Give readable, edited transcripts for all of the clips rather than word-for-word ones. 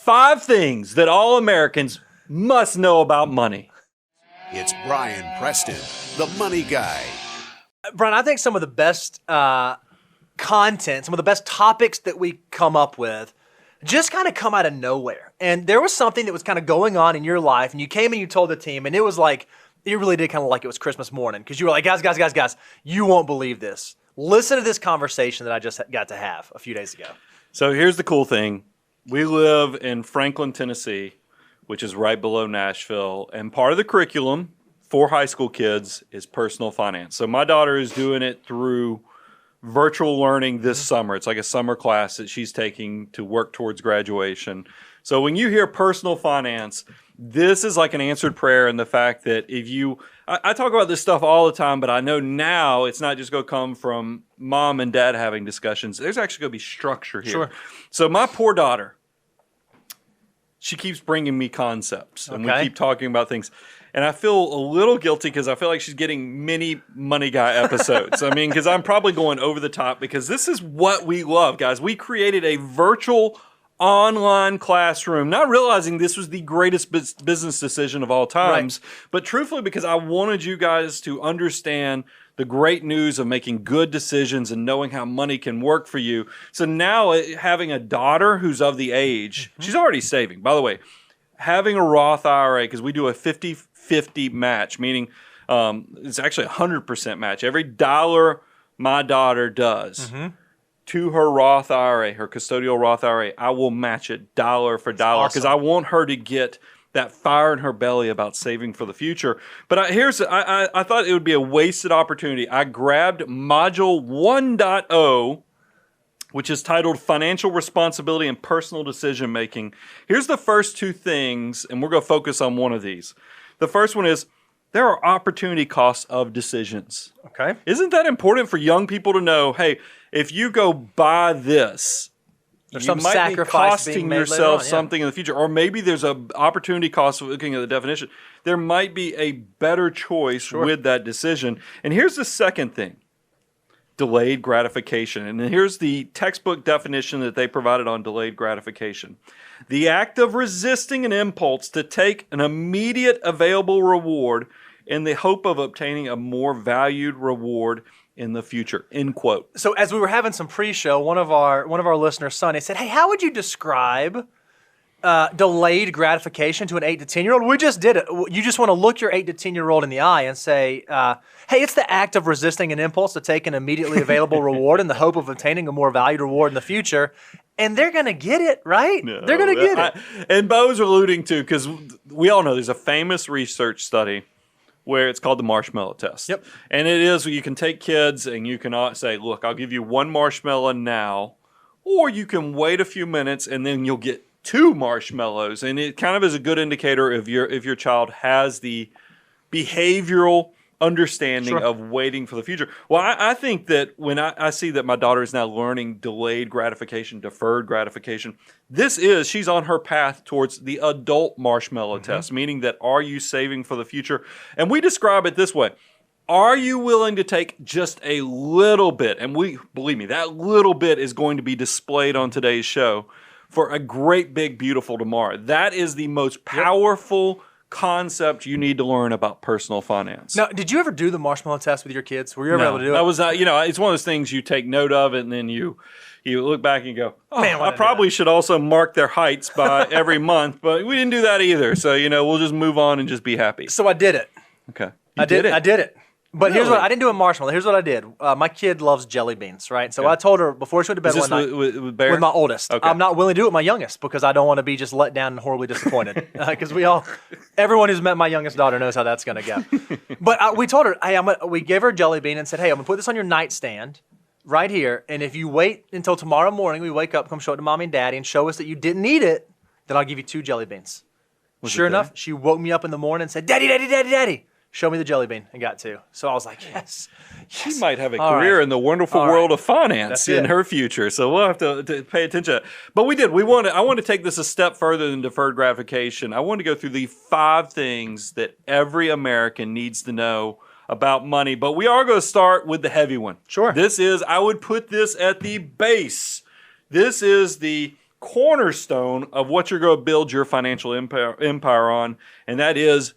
5 things that all Americans must know about money. It's Brian Preston, the money guy. Brian, I think some of the best content, some of the best topics that we come up with just kind of come out of nowhere. And there was something that was kind of going on in your life, and you came and you told the team, and it was like, it really did kind of like it was Christmas morning, because you were like, guys, you won't believe this. Listen to this conversation that I just got to have a few days ago. So here's the cool thing. We live in Franklin, Tennessee, which is right below Nashville. And part of the curriculum for high school kids is personal finance. So my daughter is doing it through virtual learning this summer. It's like a summer class that she's taking to work towards graduation. So when you hear personal finance, this is like an answered prayer in the fact that if you, I talk about this stuff all the time, but I know now it's not just going to come from mom and dad having discussions. There's actually going to be structure here. Sure. So my poor daughter, she keeps bringing me concepts, and we keep talking about things. And I feel a little guilty because I feel like she's getting mini Money Guy episodes. I mean, because I'm probably going over the top, because this is what we love, guys. We created a virtual online classroom, not realizing this was the greatest business decision of all times, but truthfully because I wanted you guys to understand the great news of making good decisions and knowing how money can work for you. So now having a daughter who's of the age, she's already saving. By the way, having a Roth IRA, because we do a 50-50 match, meaning it's actually a 100% match. Every dollar my daughter does to her Roth IRA, her custodial Roth IRA, I will match it dollar for dollar, because I want her to get that fire in her belly about saving for the future. But I thought it would be a wasted opportunity. I grabbed module 1.0, which is titled Financial Responsibility and Personal Decision Making. Here's the first 2 things, and we're going to focus on one of these. The first one is, there are opportunity costs of decisions. Okay. Isn't that important for young people to know, hey, if you go buy this, there's you some might sacrifice be costing being made yourself on, something in the future. Or maybe there's an opportunity cost of looking at the definition. There might be a better choice with that decision. And here's the second thing. Delayed gratification. And here's the textbook definition that they provided on delayed gratification. The act of resisting an impulse to take an immediate available reward in the hope of obtaining a more valued reward in the future, end quote. So as we were having some pre-show, one of our listeners' son, he said, hey, how would you describe delayed gratification to an 8 to 10-year-old? We just did it. You just want to look your 8 to 10-year-old in the eye and say, hey, it's the act of resisting an impulse to take an immediately available reward in the hope of obtaining a more valued reward in the future. And they're going to get it, right? No, they're going to get it. And Bo's alluding to, because we all know there's a famous research study where it's called the marshmallow test. Yep. And it is, you can take kids and you can say, look, I'll give you 1 marshmallow now, or you can wait a few minutes and then you'll get 2 marshmallows. And it kind of is a good indicator if your child has the behavioral understanding of waiting for the future. Well, I think that when I see that my daughter is now learning delayed gratification, deferred gratification, she's on her path towards the adult marshmallow test, meaning that are you saving for the future? And we describe it this way. Are you willing to take just a little bit? And believe me, that little bit is going to be displayed on today's show for a great, big, beautiful tomorrow. That is the most powerful concept you need to learn about personal finance. Now, did you ever do the marshmallow test with your kids? Were you ever able to do it? That was, it's one of those things you take note of, and then you look back and go, oh, man, I probably should also mark their heights by every month, but we didn't do that either. So, we'll just move on and just be happy. So I did it. Okay. I did it. But here's what I didn't do a marshmallow. Here's what I did. My kid loves jelly beans, right? So I told her before she went to bed one night with my oldest. Okay. I'm not willing to do it with my youngest because I don't want to be just let down and horribly disappointed. Because everyone who's met my youngest daughter knows how that's going to go. But we told her, hey, we gave her a jelly bean and said, hey, I'm going to put this on your nightstand right here. And if you wait until tomorrow morning, we wake up, come show it to mommy and daddy and show us that you didn't eat it, then I'll give you 2 jelly beans. Sure enough, she woke me up in the morning and said, Daddy, Daddy, Daddy, Daddy. Show me the jelly bean, and got 2. So I was like, yes. She might have a career in the wonderful world of finance in her future. So we'll have to pay attention. But we did. I want to take this a step further than deferred gratification. I want to go through the 5 things that every American needs to know about money. But we are going to start with the heavy one. Sure. I would put this at the base. This is the cornerstone of what you're going to build your financial empire on, and that is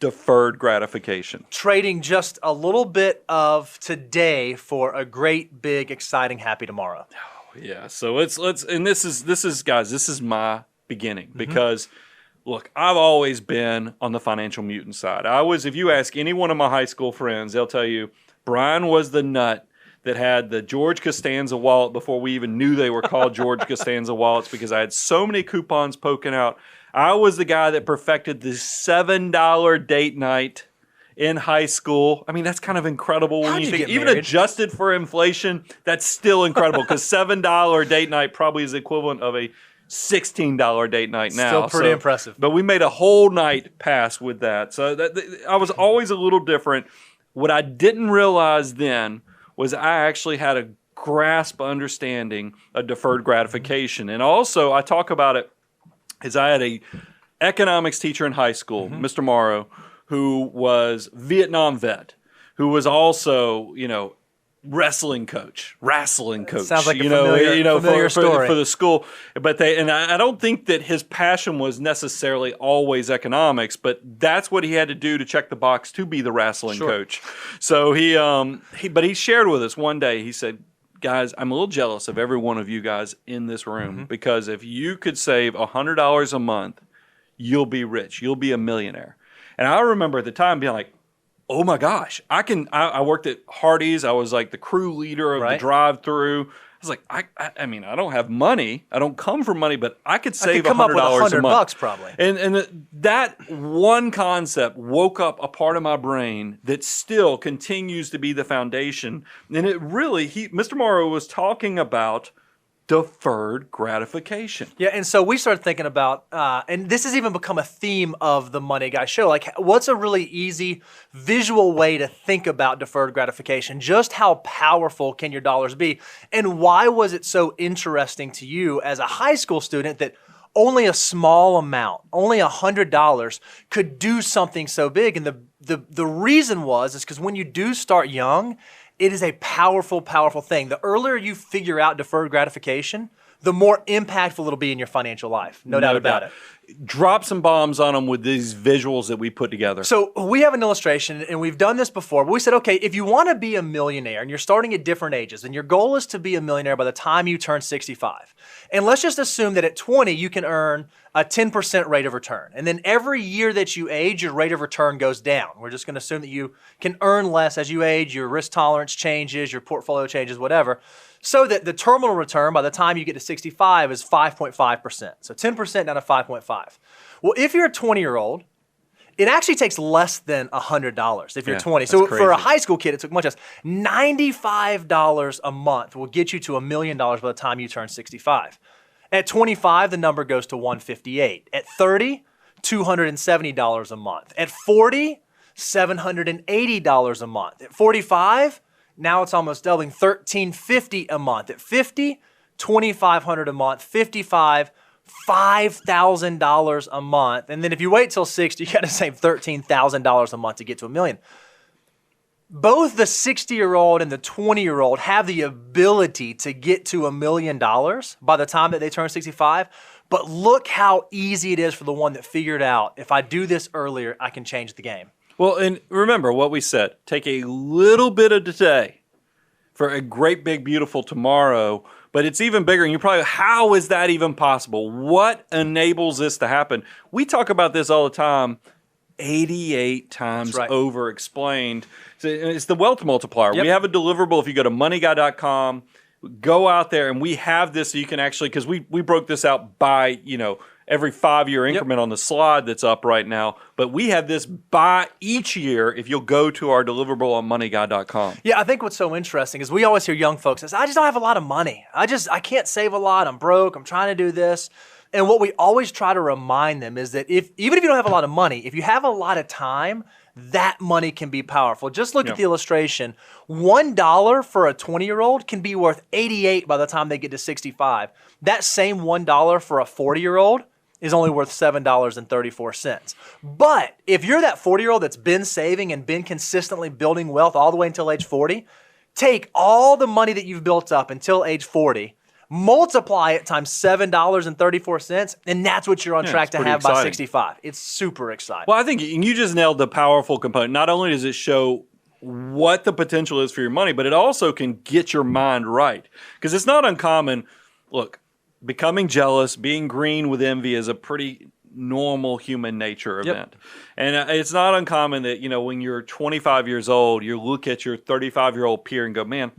deferred gratification. Trading just a little bit of today for a great, big, exciting, happy tomorrow. Yeah. So let's and this is guys, this is my beginning because look, I've always been on the financial mutant side. If you ask any one of my high school friends, they'll tell you Brian was the nut that had the George Costanza wallet before we even knew they were called George Costanza wallets because I had so many coupons poking out. I was the guy that perfected the $7 date night in high school. I mean, that's kind of incredible when you think, even adjusted for inflation, that's still incredible because $7 date night probably is the equivalent of a $16 date night now. Still pretty impressive. But we made a whole night pass with that. So I was always a little different. What I didn't realize then was I actually had a grasp understanding of deferred gratification. And also, I talk about it as I had a economics teacher in high school, Mr. Morrow, who was Vietnam vet, who was also, wrestling coach. Sounds like a familiar story. For the school. But I don't think that his passion was necessarily always economics, but that's what he had to do to check the box to be the wrestling coach. So he shared with us one day, he said, guys, I'm a little jealous of every one of you guys in this room because if you could save $100 a month, you'll be rich. You'll be a millionaire. And I remember at the time being like, oh my gosh, I worked at Hardee's. I was like the crew leader of the drive-through. I was like, I mean, I don't have money. I don't come from money, but I could save $100 a month. Probably. And that one concept woke up a part of my brain that still continues to be the foundation. And it really, Mr. Morrow was talking about deferred gratification. Yeah, and so we started thinking about, and this has even become a theme of the Money Guy show, like what's a really easy visual way to think about deferred gratification? Just how powerful can your dollars be? And why was it so interesting to you as a high school student that only a small amount, only $100 could do something so big? And the reason is because when you do start young, it is a powerful, powerful thing. The earlier you figure out deferred gratification, the more impactful it'll be in your financial life. No doubt about it. Drop some bombs on them with these visuals that we put together. So we have an illustration, and we've done this before, but we said, okay, if you want to be a millionaire and you're starting at different ages, and your goal is to be a millionaire by the time you turn 65, and let's just assume that at 20, you can earn a 10% rate of return. And then every year that you age, your rate of return goes down. We're just going to assume that you can earn less as you age, your risk tolerance changes, your portfolio changes, whatever. So that the terminal return by the time you get to 65 is 5.5%. So 10% down to 5.5. Well, if you're a 20-year-old, it actually takes less than $100 if you're 20. So for a high school kid, it took much less. $95 a month will get you to $1 million by the time you turn 65. At 25, the number goes to $158. At 30, $270 a month. At 40, $780 a month. At 45, now it's almost doubling, $1,350 a month. At 50, $2,500 a month. 55, $5,000 a month. And then if you wait till 60, you got to save $13,000 a month to get to $1 million. Both the 60-year-old and the 20-year-old have the ability to get to $1 million by the time that they turn 65. But look how easy it is for the one that figured out, if I do this earlier, I can change the game. Well, and remember what we said. Take a little bit of today for a great, big, beautiful tomorrow. But it's even bigger. And you're probably, how is that even possible? What enables this to happen? We talk about this all the time. 88 times over explained. It's the wealth multiplier. Yep. We have a deliverable. If you go to moneyguy.com, go out there, and we have this so you can actually, because we broke this out by, every 5-year increment on the slide that's up right now. But we have this by each year if you'll go to our deliverable on moneyguy.com. Yeah, I think what's so interesting is we always hear young folks say, I just don't have a lot of money. I can't save a lot. I'm broke. I'm trying to do this. And what we always try to remind them is that even if you don't have a lot of money, if you have a lot of time, that money can be powerful. Just look at the illustration. $1 for a 20-year-old can be worth 88 by the time they get to 65. That same $1 for a 40-year-old is only worth $7.34. But if you're that 40-year-old that's been saving and been consistently building wealth all the way until age 40, take all the money that you've built up until age 40, multiply it times $7.34, and that's what you're on track it's to pretty have by exciting. 65. It's super exciting. Well, I think you just nailed the powerful component. Not only does it show what the potential is for your money, but it also can get your mind right. Because it's not uncommon. Look, becoming jealous, being green with envy is a pretty normal human nature event. And it's not uncommon that, when you're 25 years old, you look at your 35-year-old peer and go, man,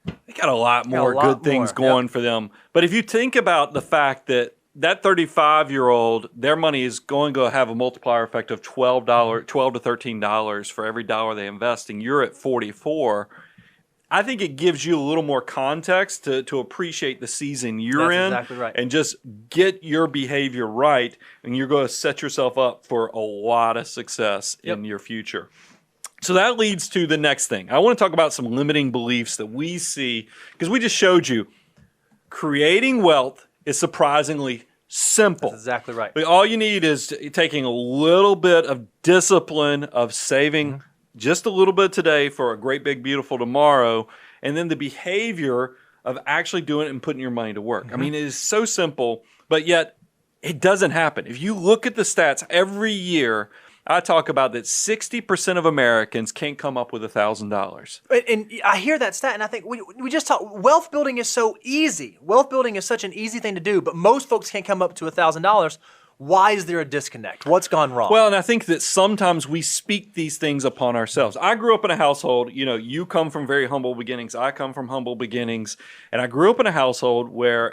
they got a lot more good things going for them. But if you think about the fact that 35-year-old, their money is going to have a multiplier effect of $12 to $13 for every dollar they invest, and you're at 44. I think it gives you a little more context to appreciate the season you're in, exactly right. and just get your behavior right, and you're going to set yourself up for a lot of success in your future. So that leads to the next thing. I want to talk about some limiting beliefs that we see, because we just showed you creating wealth is surprisingly simple. That's exactly right. But all you need is taking a little bit of discipline of saving just a little bit today for a great, big, beautiful tomorrow, and then the behavior of actually doing it and putting your money to work. I mean, it is so simple, but yet it doesn't happen. If you look at the stats every year, I talk about that 60% of Americans can't come up with $1,000. And I hear that stat, and I think we just talk. Wealth building is so easy. Wealth building is such an easy thing to do, but most folks can't come up to $1,000. Why is there a disconnect? What's gone wrong? Well, and I think that sometimes we speak these things upon ourselves. I grew up in a household, you come from very humble beginnings. I come from humble beginnings. And I grew up in a household where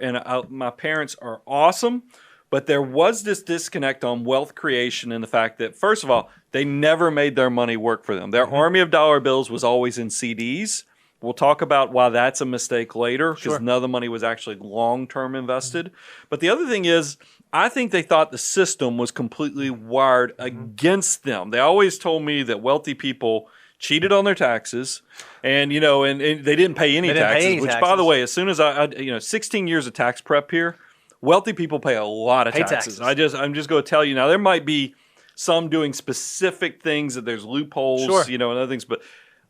my parents are awesome, but there was this disconnect on wealth creation and the fact that, first of all, they never made their money work for them. Their army of dollar bills was always in CDs. We'll talk about why that's a mistake later, because none of the money was actually long-term invested. But the other thing is, I think they thought the system was completely wired against them. They always told me that wealthy people cheated on their taxes, and and they didn't pay any taxes. Which, by the way, as soon as I 16 years of tax prep here, wealthy people pay a lot of taxes. I'm just going to tell you now. There might be some doing specific things that there's loopholes, and other things, but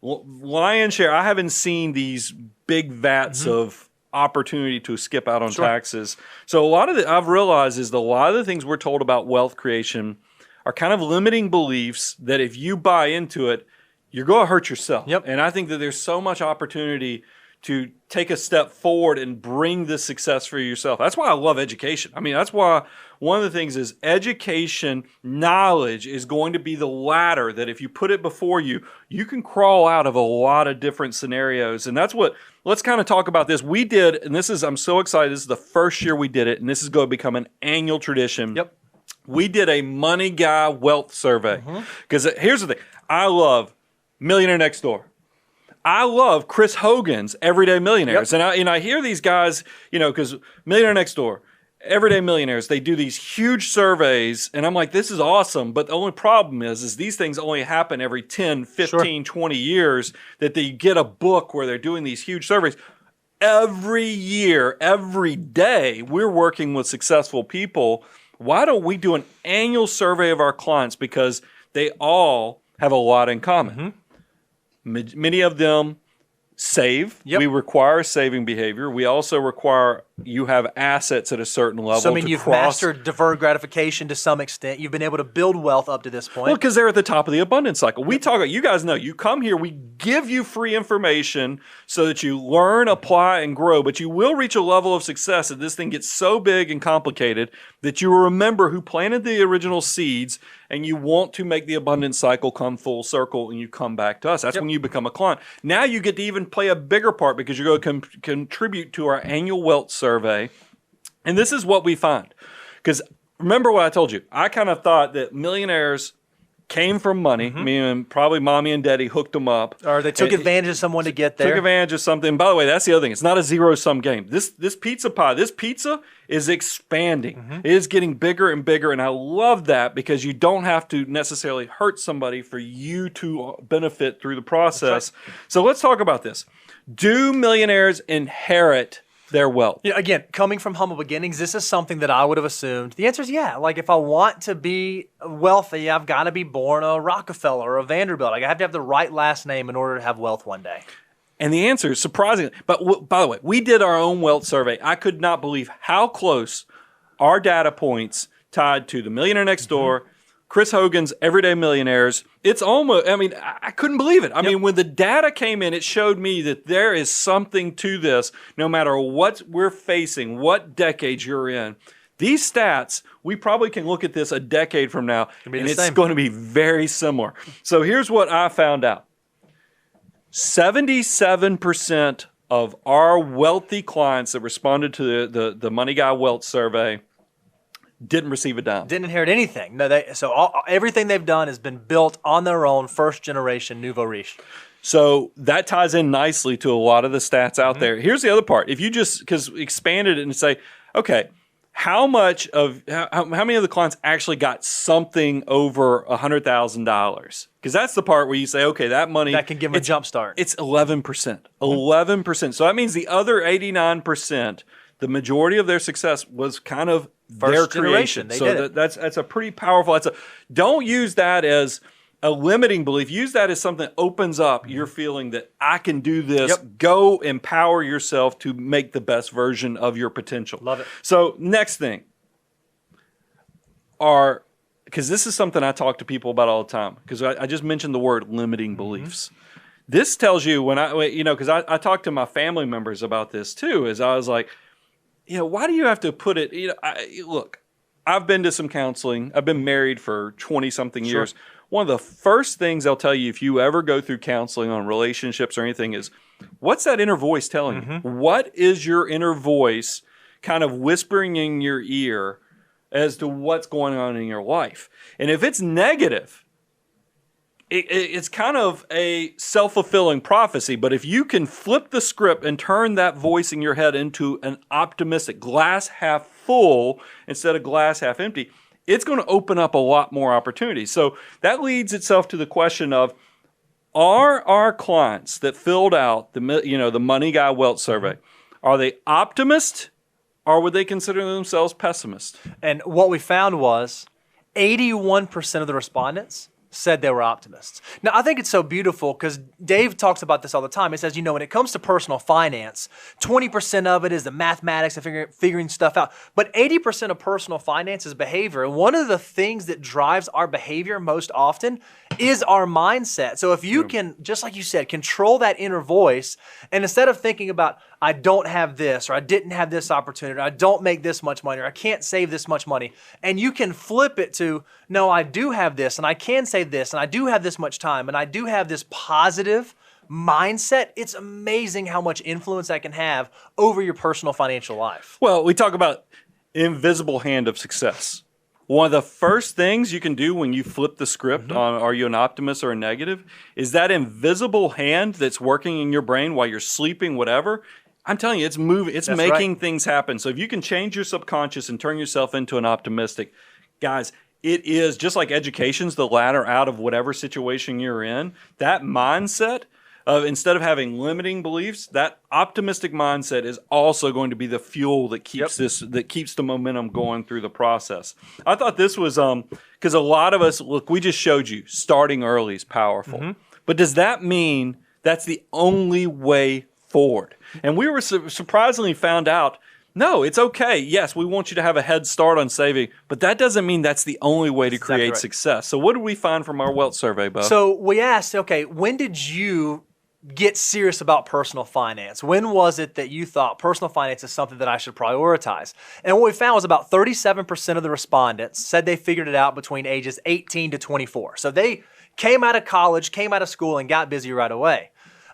lion's share. I haven't seen these big vats of opportunity to skip out on taxes. So a lot of I've realized is a lot of the things we're told about wealth creation are kind of limiting beliefs that if you buy into it, you're going to hurt yourself. And I think that there's so much opportunity to take a step forward and bring this success for yourself. That's why I love education. I mean, that's why one of the things is education, knowledge is going to be the ladder that if you put it before you, you can crawl out of a lot of different scenarios. And that's what, let's kind of talk about this. We did, and I'm so excited. This is the first year we did it, and this is going to become an annual tradition. We did a Money Guy wealth survey. Because here's the thing. I love Millionaire Next Door. I love Chris Hogan's Everyday Millionaires. And I hear these guys, because Millionaire Next Door, Everyday Millionaires, they do these huge surveys, and I'm like, this is awesome. But the only problem is these things only happen every 10, 15, 20 years, that they get a book where they're doing these huge surveys. Every year, every day, we're working with successful people. Why don't we do an annual survey of our clients? Because they all have a lot in common. Many of them save. We require saving behavior. We also require you have assets at a certain level. So, you've mastered deferred gratification to some extent. You've been able to build wealth up to this point. Well, because they're at the top of the abundance cycle. We talk about, you guys know, you come here, we give you free information so that you learn, apply, and grow, but you will reach a level of success that this thing gets so big and complicated that you will remember who planted the original seeds, and you want to make the abundance cycle come full circle, and you come back to us. That's when you become a client. Now you get to even play a bigger part because you're going to contribute to our annual wealth survey. And this is what we find. Because remember what I told you. I kind of thought that millionaires came from money, meaning probably mommy and daddy hooked them up. Or they took advantage of someone to get there. Took advantage of something. By the way, that's the other thing. It's not a zero-sum game. This pizza pie, this pizza is expanding. It is getting bigger and bigger, and I love that because you don't have to necessarily hurt somebody for you to benefit through the process. So let's talk about this. Do millionaires inherit their wealth? Again, coming from humble beginnings, this is something that I would have assumed. The answer is yeah. Like, if I want to be wealthy, I've got to be born a Rockefeller or a Vanderbilt. Like, I have to have the right last name in order to have wealth one day. And the answer is surprisingly, but by the way, we did our own wealth survey. I could not believe how close our data points tied to the Millionaire Next Door, Chris Hogan's Everyday Millionaires. It's almost, I mean, I couldn't believe it. I mean, when the data came in, it showed me that there is something to this, no matter what we're facing, what decade you're in. These stats, we probably can look at this a decade from now, and it's going to be very similar. So here's what I found out. 77% of our wealthy clients that responded to the Money Guy Wealth Survey didn't receive a dime. Didn't inherit anything. No, everything they've done has been built on their own, first generation, nouveau riche. So that ties in nicely to a lot of the stats out there. Here's the other part. If you just expanded it and say, okay, how many of the clients actually got something over $100,000? Because that's the part where you say, okay, that money that can give them a jump start. It's 11%. 11%. So that means the other 89%, the majority of their success was kind of their creation. That's a pretty powerful. Don't use that as a limiting belief. Use that as something that opens up your feeling that I can do this. Go empower yourself to make the best version of your potential. Love it. So next thing, because this is something I talk to people about all the time, because I just mentioned the word limiting beliefs. This tells you because I talk to my family members about this too, is I was like, why do you have to put it, look, I've been to some counseling. I've been married for 20-something years. One of the first things they'll tell you if you ever go through counseling on relationships or anything is, what's that inner voice telling you? What is your inner voice kind of whispering in your ear as to what's going on in your life? And if it's negative, it's kind of a self-fulfilling prophecy. But if you can flip the script and turn that voice in your head into an optimistic, glass half full instead of glass half empty, it's going to open up a lot more opportunities. So that leads itself to the question of, are our clients that filled out the Money Guy Wealth Survey, are they optimists or would they consider themselves pessimists? And what we found was 81% of the respondents said they were optimists. Now, I think it's so beautiful because Dave talks about this all the time. He says, when it comes to personal finance, 20% of it is the mathematics and figuring stuff out. But 80% of personal finance is behavior. And one of the things that drives our behavior most often is our mindset. So if you can, just like you said, control that inner voice, and instead of thinking about, I don't have this, or I didn't have this opportunity, or I don't make this much money, or I can't save this much money, and you can flip it to, no, I do have this, and I can save this, and I do have this much time, and I do have this positive mindset, it's amazing how much influence that can have over your personal financial life. Well, we talk about invisible hand of success. One of the first things you can do when you flip the script on are you an optimist or a negative is that invisible hand that's working in your brain while you're sleeping, whatever. I'm telling you, it's moving. It's making things happen. So if you can change your subconscious and turn yourself into an optimistic, guys, it is just like education's the ladder out of whatever situation you're in. That mindset of instead of having limiting beliefs, that optimistic mindset is also going to be the fuel that keeps that keeps the momentum going through the process. I thought this was because a lot of us, look, we just showed you starting early is powerful. But does that mean that's the only way forward? And we were surprisingly found out, no, it's okay. Yes, we want you to have a head start on saving, but that doesn't mean that's the only way to create success. So what did we find from our wealth survey, Bo? So we asked, okay, when did you get serious about personal finance? When was it that you thought personal finance is something that I should prioritize? And what we found was about 37% of the respondents said they figured it out between ages 18 to 24. So they came out of college, came out of school, and got busy right away.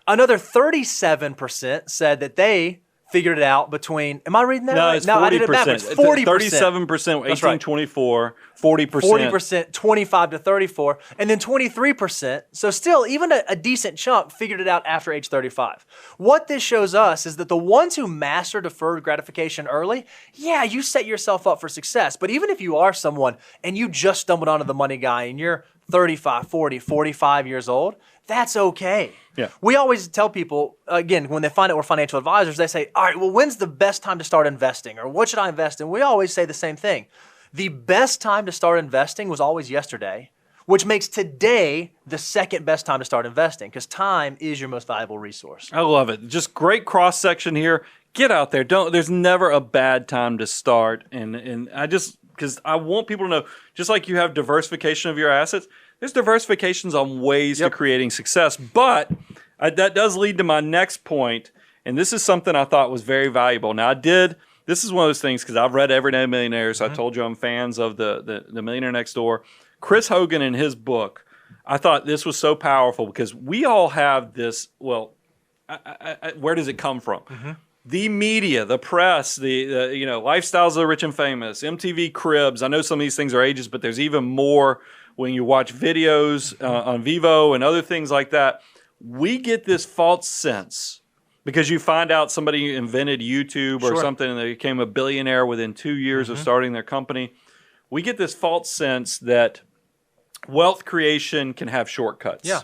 Another 37% said that they figured it out between, am I reading that right? It's 40%. I did it backwards. 40%. 37%, 18, 24, 40%. 40%, 25 to 34, and then 23%. So still, even a decent chunk figured it out after age 35. What this shows us is that the ones who master deferred gratification early, yeah, you set yourself up for success. But even if you are someone and you just stumbled onto the Money Guy and you're 35, 40, 45 years old, that's okay. Yeah. We always tell people, again, when they find out we're financial advisors, they say, all right, well, when's the best time to start investing? Or what should I invest in? We always say the same thing. The best time to start investing was always yesterday which makes today the second best time to start investing because time is your most valuable resource. I love it. Just great cross section here. Get out there. There's never a bad time to start. And I just, because I want people to know, just like you have diversification of your assets, there's diversifications on ways to creating success. But that does lead to my next point, and this is something I thought was very valuable. Now, this is one of those things because I've read Everyday Millionaire, so I told you I'm fans of the Millionaire Next Door. Chris Hogan in his book, I thought this was so powerful because we all have this, well, where does it come from? The media, the press, the lifestyles of the rich and famous, MTV Cribs. I know some of these things are ages, but there's even more when you watch videos on Vivo and other things like that. We get this false sense because you find out somebody invented YouTube or something and they became a billionaire within 2 years of starting their company. We get this false sense that wealth creation can have shortcuts. Yeah.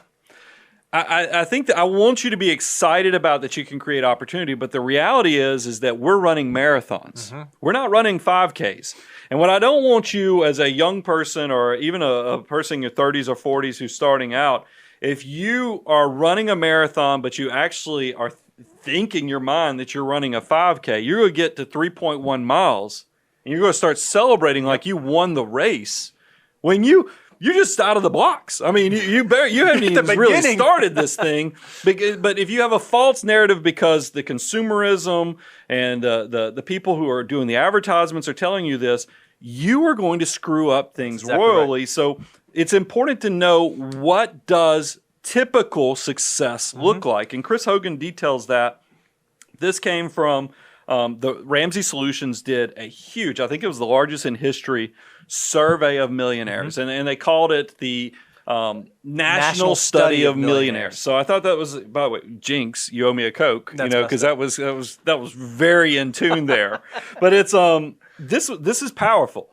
I think that I want you to be excited about that you can create opportunity, but the reality is that we're running marathons. We're not running 5Ks. And what I don't want you as a young person or even a person in your 30s or 40s who's starting out, if you are running a marathon, but you actually are thinking in your mind that you're running a 5K, you're going to get to 3.1 miles and you're going to start celebrating like you won the race when you're just out of the blocks. I mean, you haven't even really started this thing. But if you have a false narrative because the consumerism and the people who are doing the advertisements are telling you this, you are going to screw up things royally. Right. So it's important to know what does typical success look like. And Chris Hogan details that. This came from the Ramsey Solutions did a huge, I think it was the largest in history, survey of millionaires. And they called it the National Study of Millionaires. So I thought that was, by the way, Jinx, you owe me a Coke, because that was very in tune there. But it's this is powerful.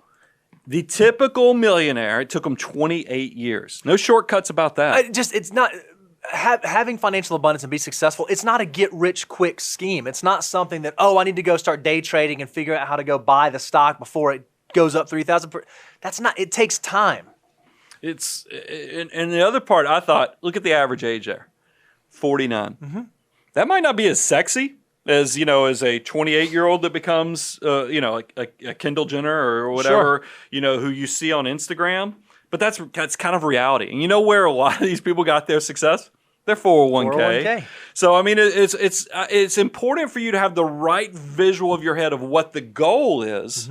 The typical millionaire, it took them 28 years. No shortcuts about that. It's not having financial abundance and be successful. It's not a get rich quick scheme. It's not something that, I need to go start day trading and figure out how to go buy the stock before it goes up 3,000. That's not. It takes time. It's and the other part, I thought, look at the average age there, 49. That might not be as sexy as a 28-year-old that becomes a Kendall Jenner or whatever who you see on Instagram. But that's kind of reality. And you know where a lot of these people got their success? Their 401k. So I mean, it's important for you to have the right visual of your head of what the goal is,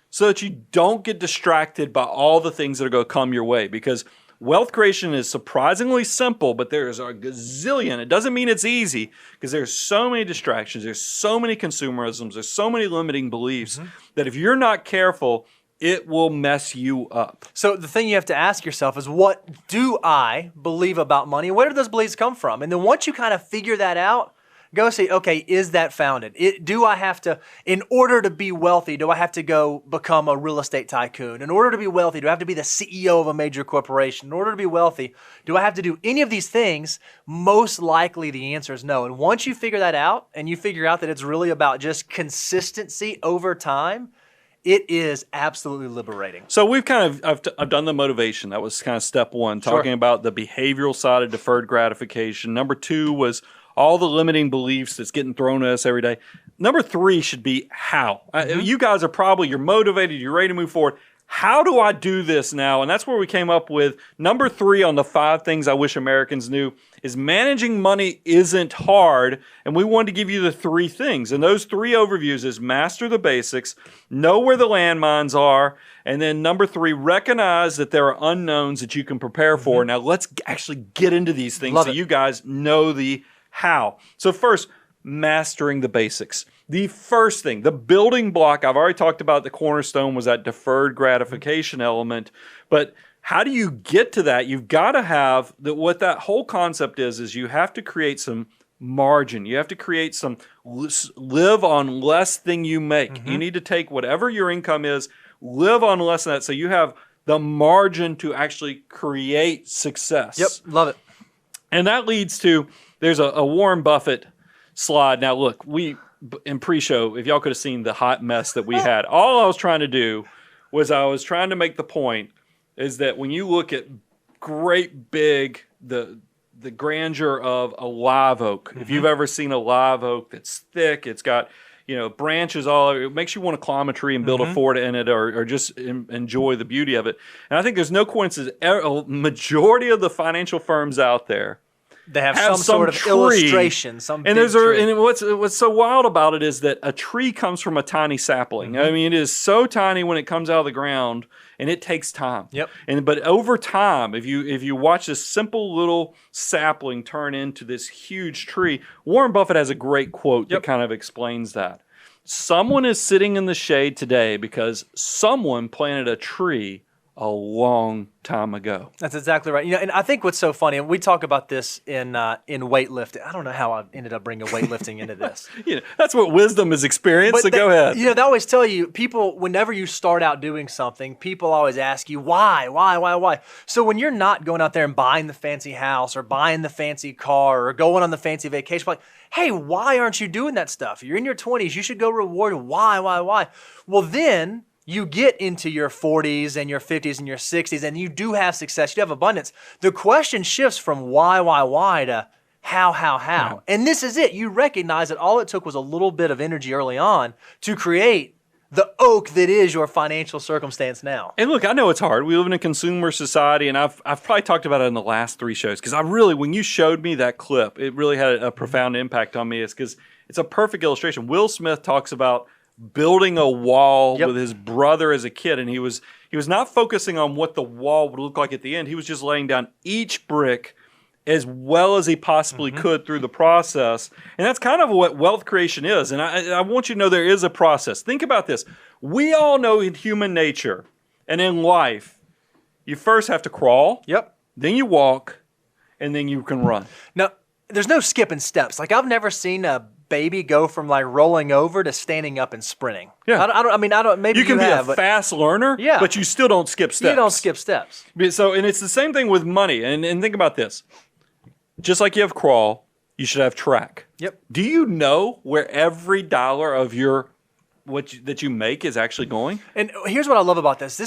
so that you don't get distracted by all the things that are going to come your way. Because wealth creation is surprisingly simple, but there's a gazillion. It doesn't mean it's easy because there's so many distractions. There's so many consumerisms. There's so many limiting beliefs that if you're not careful, it will mess you up. So the thing you have to ask yourself is, what do I believe about money? Where do those beliefs come from? And then once you kind of figure that out, go see, okay, is that founded? Do I have to, in order to be wealthy, do I have to go become a real estate tycoon? In order to be wealthy, do I have to be the CEO of a major corporation? In order to be wealthy, do I have to do any of these things? Most likely the answer is no. And once you figure that out and you figure out that it's really about just consistency over time, it is absolutely liberating. So we've I've done the motivation. That was kind of step one, talking about the behavioral side of deferred gratification. Number 2 was all the limiting beliefs that's getting thrown at us every day. Number 3 should be how. You guys you're motivated, you're ready to move forward. How do I do this now? And that's where we came up with number 3 on the 5 things I wish Americans knew is managing money isn't hard. And we wanted to give you the 3 things. And those 3 overviews is master the basics, know where the landmines are, and then number 3, recognize that there are unknowns that you can prepare for. Now let's actually get into these things you guys know the how. So first, mastering the basics. The first thing, the building block, I've already talked about the cornerstone was that deferred gratification element, but how do you get to that? You've got to have, what that whole concept is you have to create some margin. You have to create some, live on less than you make. You need to take whatever your income is, live on less than that, so you have the margin to actually create success. Yep, love it. And that leads to, there's a Warren Buffett slide. Now, look, in pre-show, if y'all could have seen the hot mess that we had, all I was trying to do was I was trying to make the point is that when you look at great big the grandeur of a live oak. If you've ever seen a live oak that's thick, it's got branches all over. It makes you want to climb a tree and build a fort in it, or just enjoy the beauty of it. And I think there's no coincidence. A majority of the financial firms out there they have some sort of tree, illustration, and what's so wild about it is that a tree comes from a tiny sapling. I mean, it is so tiny when it comes out of the ground, and it takes time. Yep. But over time, if you watch this simple little sapling turn into this huge tree, Warren Buffett has a great quote that kind of explains that. Someone is sitting in the shade today because someone planted a tree a long time ago. That's exactly right. And I think what's so funny, and we talk about this in weightlifting. I don't know how I ended up bringing weightlifting into this. That's what wisdom is experienced. So go ahead. They always tell you, people, whenever you start out doing something, people always ask you why. So when you're not going out there and buying the fancy house or buying the fancy car or going on the fancy vacation, like, hey, why aren't you doing that stuff? You're in your 20s. You should go reward. Why? Well, then you get into your 40s and your 50s and your 60s, and you do have success, you have abundance. The question shifts from why to how. Yeah. And this is it. You recognize that all it took was a little bit of energy early on to create the oak that is your financial circumstance now. And look, I know it's hard. We live in a consumer society, and I've probably talked about it in the last 3 shows, because when you showed me that clip, it really had a profound impact on me. It's because it's a perfect illustration. Will Smith talks about building a wall with his brother as a kid, and he was not focusing on what the wall would look like at the end. He was just laying down each brick as well as he possibly could through the process. And that's kind of what wealth creation is. And I want you to know there is a process. Think about this. We all know in human nature and in life, you first have to crawl, then you walk, and then you can run. Now, there's no skipping steps. Like, I've never seen a baby go from like rolling over to standing up and sprinting. Yeah. I don't. Maybe you can be a fast learner, but you still don't skip steps. You don't skip steps. So, and it's the same thing with money. And think about this. Just like you have crawl, you should have track. Yep. Do you know where every dollar of that you make is actually going? And here's what I love about this.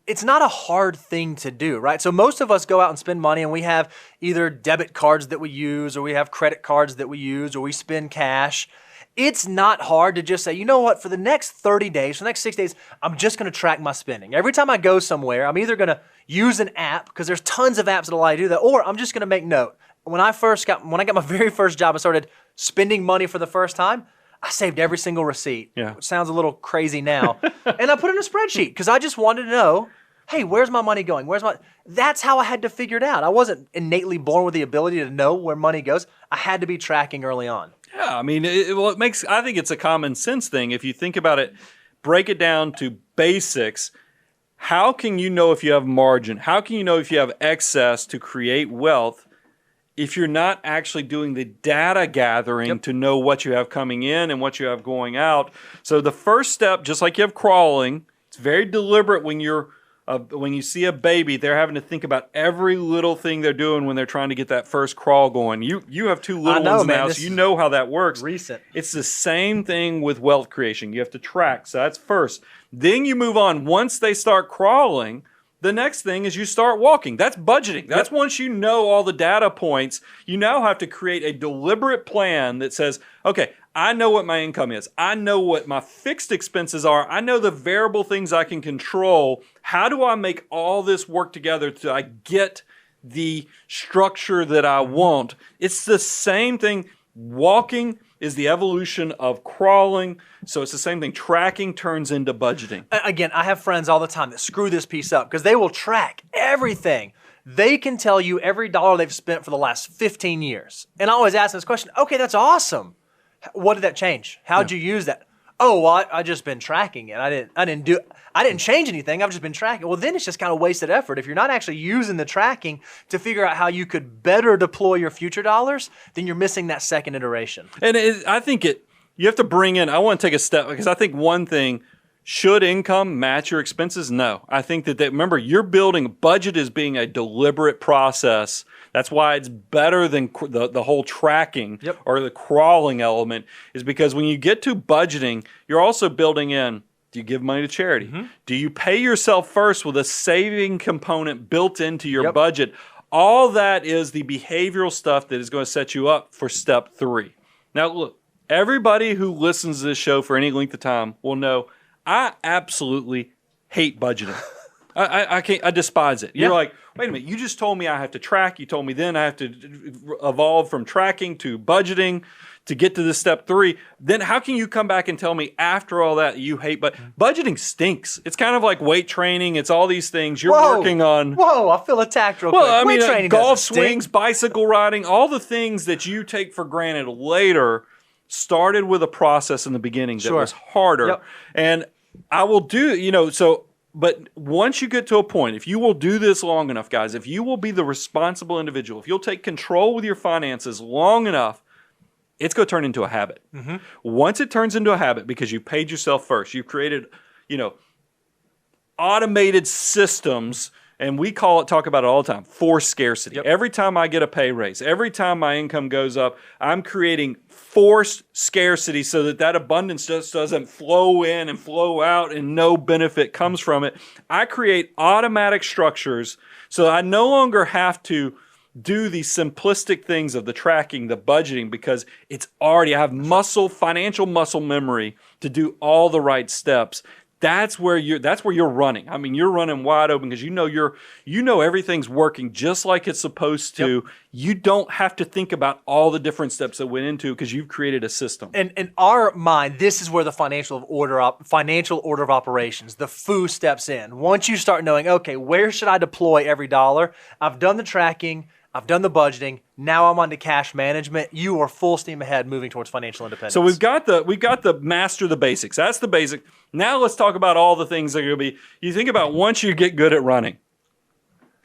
It's not a hard thing to do, right? So most of us go out and spend money, and we have either debit cards that we use, or we have credit cards that we use, or we spend cash. It's not hard to just say, you know what, for the next 30 days, for the next 6 days, I'm just going to track my spending. Every time I go somewhere, I'm either going to use an app, because there's tons of apps that allow you to do that, or I'm just going to make note. When I got my very first job, I started spending money for the first time. I saved every single receipt, which sounds a little crazy now. And I put it in a spreadsheet because I just wanted to know, hey, where's my money going? That's how I had to figure it out. I wasn't innately born with the ability to know where money goes. I had to be tracking early on. Yeah, I mean, I think it's a common sense thing. If you think about it, break it down to basics. How can you know if you have margin? How can you know if you have excess to create wealth if you're not actually doing the data gathering to know what you have coming in and what you have going out? So the first step, just like you have crawling, it's very deliberate when you see a baby. They're having to think about every little thing they're doing when they're trying to get that first crawl going. You have 2 little ones now, so you know how that works. Recent. It's the same thing with wealth creation. You have to track. So that's first. Then you move on. Once they start crawling, the next thing is you start walking. That's budgeting. That's once you know all the data points, you now have to create a deliberate plan that says, okay, I know what my income is. I know what my fixed expenses are. I know the variable things I can control. How do I make all this work together so I get the structure that I want? It's the same thing. Walking is the evolution of crawling. So it's the same thing. Tracking turns into budgeting. Again, I have friends all the time that screw this piece up because they will track everything. They can tell you every dollar they've spent for the last 15 years. And I always ask them this question, okay, that's awesome. What did that change? How'd you use that? Oh, well, I just been tracking it. I didn't change anything. I've just been tracking. Well, then it's just kind of wasted effort. If you're not actually using the tracking to figure out how you could better deploy your future dollars, then you're missing that second iteration. And I think you have to bring in, I want to take a step, because I think one thing, should income match your expenses? No. I think that remember, you're building, budget is being a deliberate process. That's why it's better than the whole tracking or the crawling element, is because when you get to budgeting, you're also building in Do you give money to charity? Do you pay yourself first with a saving component built into your budget? All that is the behavioral stuff that is going to set you up for step 3. Now, look, everybody who listens to this show for any length of time will know I absolutely hate budgeting. I can't. I despise it. You're like, wait a minute. You just told me I have to track. You told me then I have to evolve from tracking to budgeting to get to this step 3. Then how can you come back and tell me after all that you hate budgeting stinks? It's kind of like weight training. It's all these things you're working on. Whoa, I feel attacked real quick. I mean, weight training golf swings, bicycle riding, all the things that you take for granted later started with a process in the beginning that was harder. And I will do, but once you get to a point, if you will do this long enough, guys, if you will be the responsible individual, if you'll take control with your finances long enough, it's going to turn into a habit. Once it turns into a habit because you paid yourself first, you've created, automated systems, and we talk about it all the time, forced scarcity. Every time I get a pay raise, every time my income goes up, I'm creating forced scarcity so that abundance just doesn't flow in and flow out and no benefit comes from it. I create automatic structures so I no longer have to do the simplistic things of the tracking, the budgeting, because it's already, I have financial muscle memory to do all the right steps. That's where you're running. I mean, you're running wide open because you know everything's working just like it's supposed to. You don't have to think about all the different steps that went into because you've created a system. And in our mind, this is where the financial order of operations, the FOO, steps in. Once you start knowing, okay, where should I deploy every dollar? I've done the tracking. I've done the budgeting. Now I'm on to cash management. You are full steam ahead moving towards financial independence. So we've got the master the basics. That's the basic. Now let's talk about all the things that are going to be. You think about once you get good at running,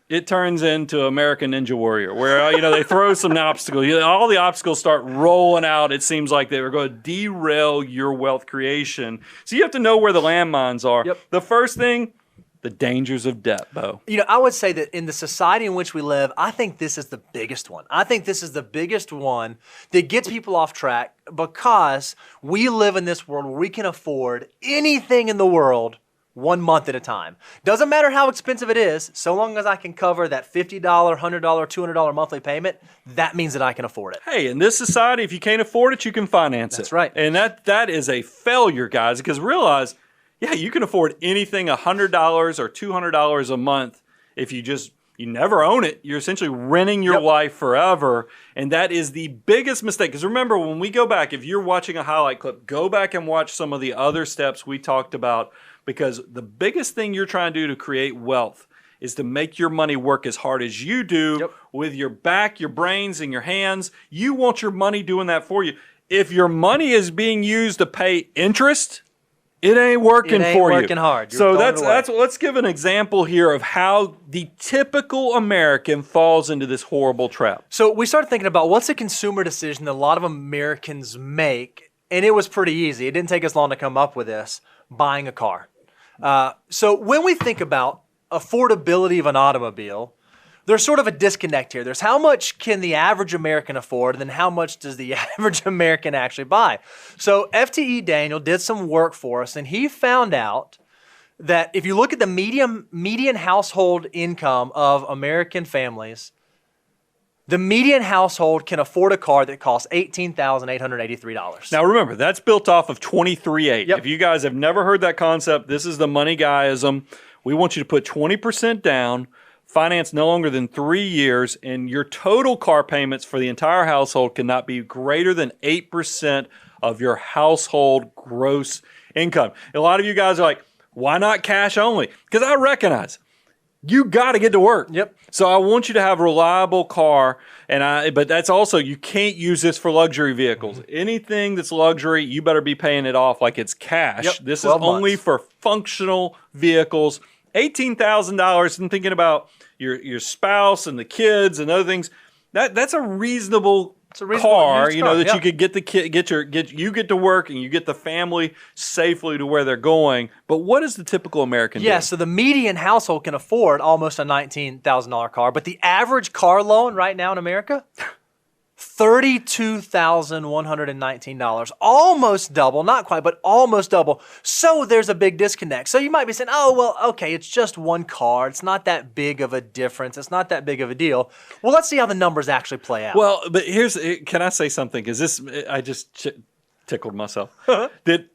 it turns into American Ninja Warrior, where they throw some obstacles. All the obstacles start rolling out. It seems like they were going to derail your wealth creation. So you have to know where the landmines are. The first thing. The dangers of debt, Bo. I would say that in the society in which we live, I think this is the biggest one. I think this is the biggest one that gets people off track because we live in this world where we can afford anything in the world 1 month at a time. Doesn't matter how expensive it is, so long as I can cover that $50, $100, $200 monthly payment, that means that I can afford it. Hey, in this society, if you can't afford it, you can finance it. That's right. And that is a failure, guys, because realize, you can afford anything $100 or $200 a month if you never own it. You're essentially renting your life forever, and that is the biggest mistake. Because remember, when we go back, if you're watching a highlight clip, go back and watch some of the other steps we talked about, because the biggest thing you're trying to do to create wealth is to make your money work as hard as you do with your back, your brains, and your hands. You want your money doing that for you. If your money is being used to pay interest, it ain't working for you. It ain't working hard. So let's give an example here of how the typical American falls into this horrible trap. So we started thinking about what's a consumer decision that a lot of Americans make, and it was pretty easy. It didn't take us long to come up with this: buying a car. So when we think about affordability of an automobile, there's sort of a disconnect here. There's how much can the average American afford, and then how much does the average American actually buy? So FTE Daniel did some work for us, and he found out that if you look at the median household income of American families, the median household can afford a car that costs $18,883. Now remember, that's built off of 23.8. If you guys have never heard that concept, this is the money guyism. We want you to put 20% down, finance no longer than 3 years, and your total car payments for the entire household cannot be greater than 8% of your household gross income. A lot of you guys are like, why not cash only? Because I recognize you got to get to work. So I want you to have a reliable car, but that's also, you can't use this for luxury vehicles. Anything that's luxury, you better be paying it off like it's cash. This is only for functional vehicles. $18,000, and thinking about your spouse and the kids and other things, that's a reasonable car, that you could you get to work and you get the family safely to where they're going. But what is the typical American do? So the median household can afford almost a $19,000 car, but the average car loan right now in America, $32,119, almost double, not quite, but almost double. So there's a big disconnect. So you might be saying, oh, well, okay, it's just one car. It's not that big of a difference. It's not that big of a deal. Well, let's see how the numbers actually play out. Well, but can I say something? Because I just tickled myself. Did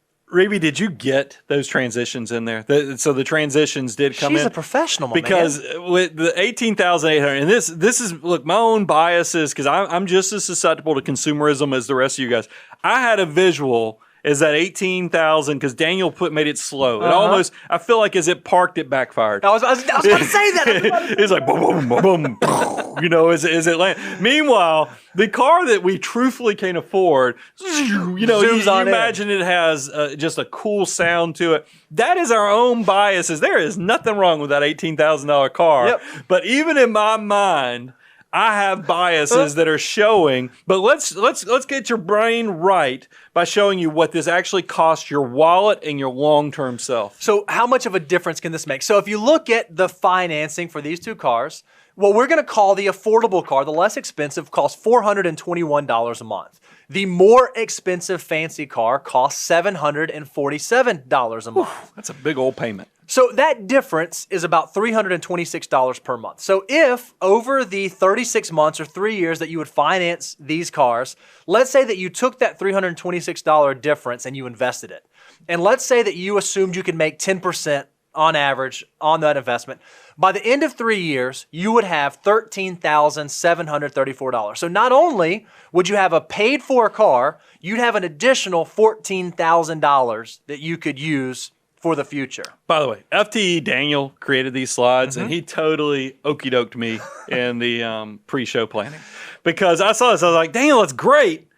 you get those transitions in there? So the transitions did come in. She's a professional, my because man. with the 18,800, and this is look, my own biases, because I'm just as susceptible to consumerism as the rest of you guys. I had a visual as that 18,000 because Daniel made it slow. It almost, I feel like as it parked, it backfired. I was about to say that. It's like boom, boom, boom, boom. As it lands. Meanwhile, the car that we truthfully can't afford, you imagine it has just a cool sound to it. That is our own biases. There is nothing wrong with that $18,000 car. Yep. But even in my mind, I have biases that are showing. But let's get your brain right by showing you what this actually costs your wallet and your long-term self. So how much of a difference can this make? So if you look at the financing for these two cars, what we're going to call the affordable car, the less expensive, costs $421 a month. The more expensive fancy car costs $747 a month. That's a big old payment. So that difference is about $326 per month. So if over the 36 months or 3 years that you would finance these cars, let's say that you took that $326 difference and you invested it. And let's say that you assumed you could make 10% on average on that investment. By the end of 3 years, you would have $13,734. So not only would you have a paid for car, you'd have an additional $14,000 that you could use for the future. By the way, FTE Daniel created these slides, and he totally okey-doked me in the pre-show planning. Because I saw this, I was like, Daniel, that's great,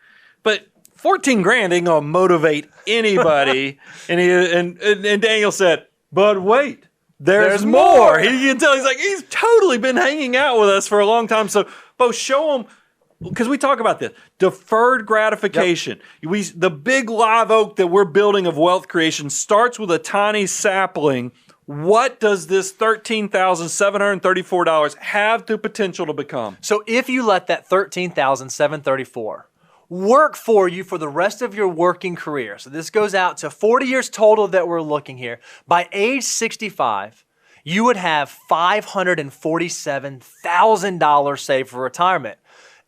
but 14 grand ain't gonna motivate anybody. and Daniel said, but wait, there's more. You can tell he's totally been hanging out with us for a long time. So both show him, because we talk about this, deferred gratification. Yep. The big live oak that we're building of wealth creation starts with a tiny sapling. What does this $13,734 have the potential to become? So if you let that $13,734 work for you for the rest of your working career, so this goes out to 40 years total that we're looking here, by age 65, you would have $547,000 saved for retirement.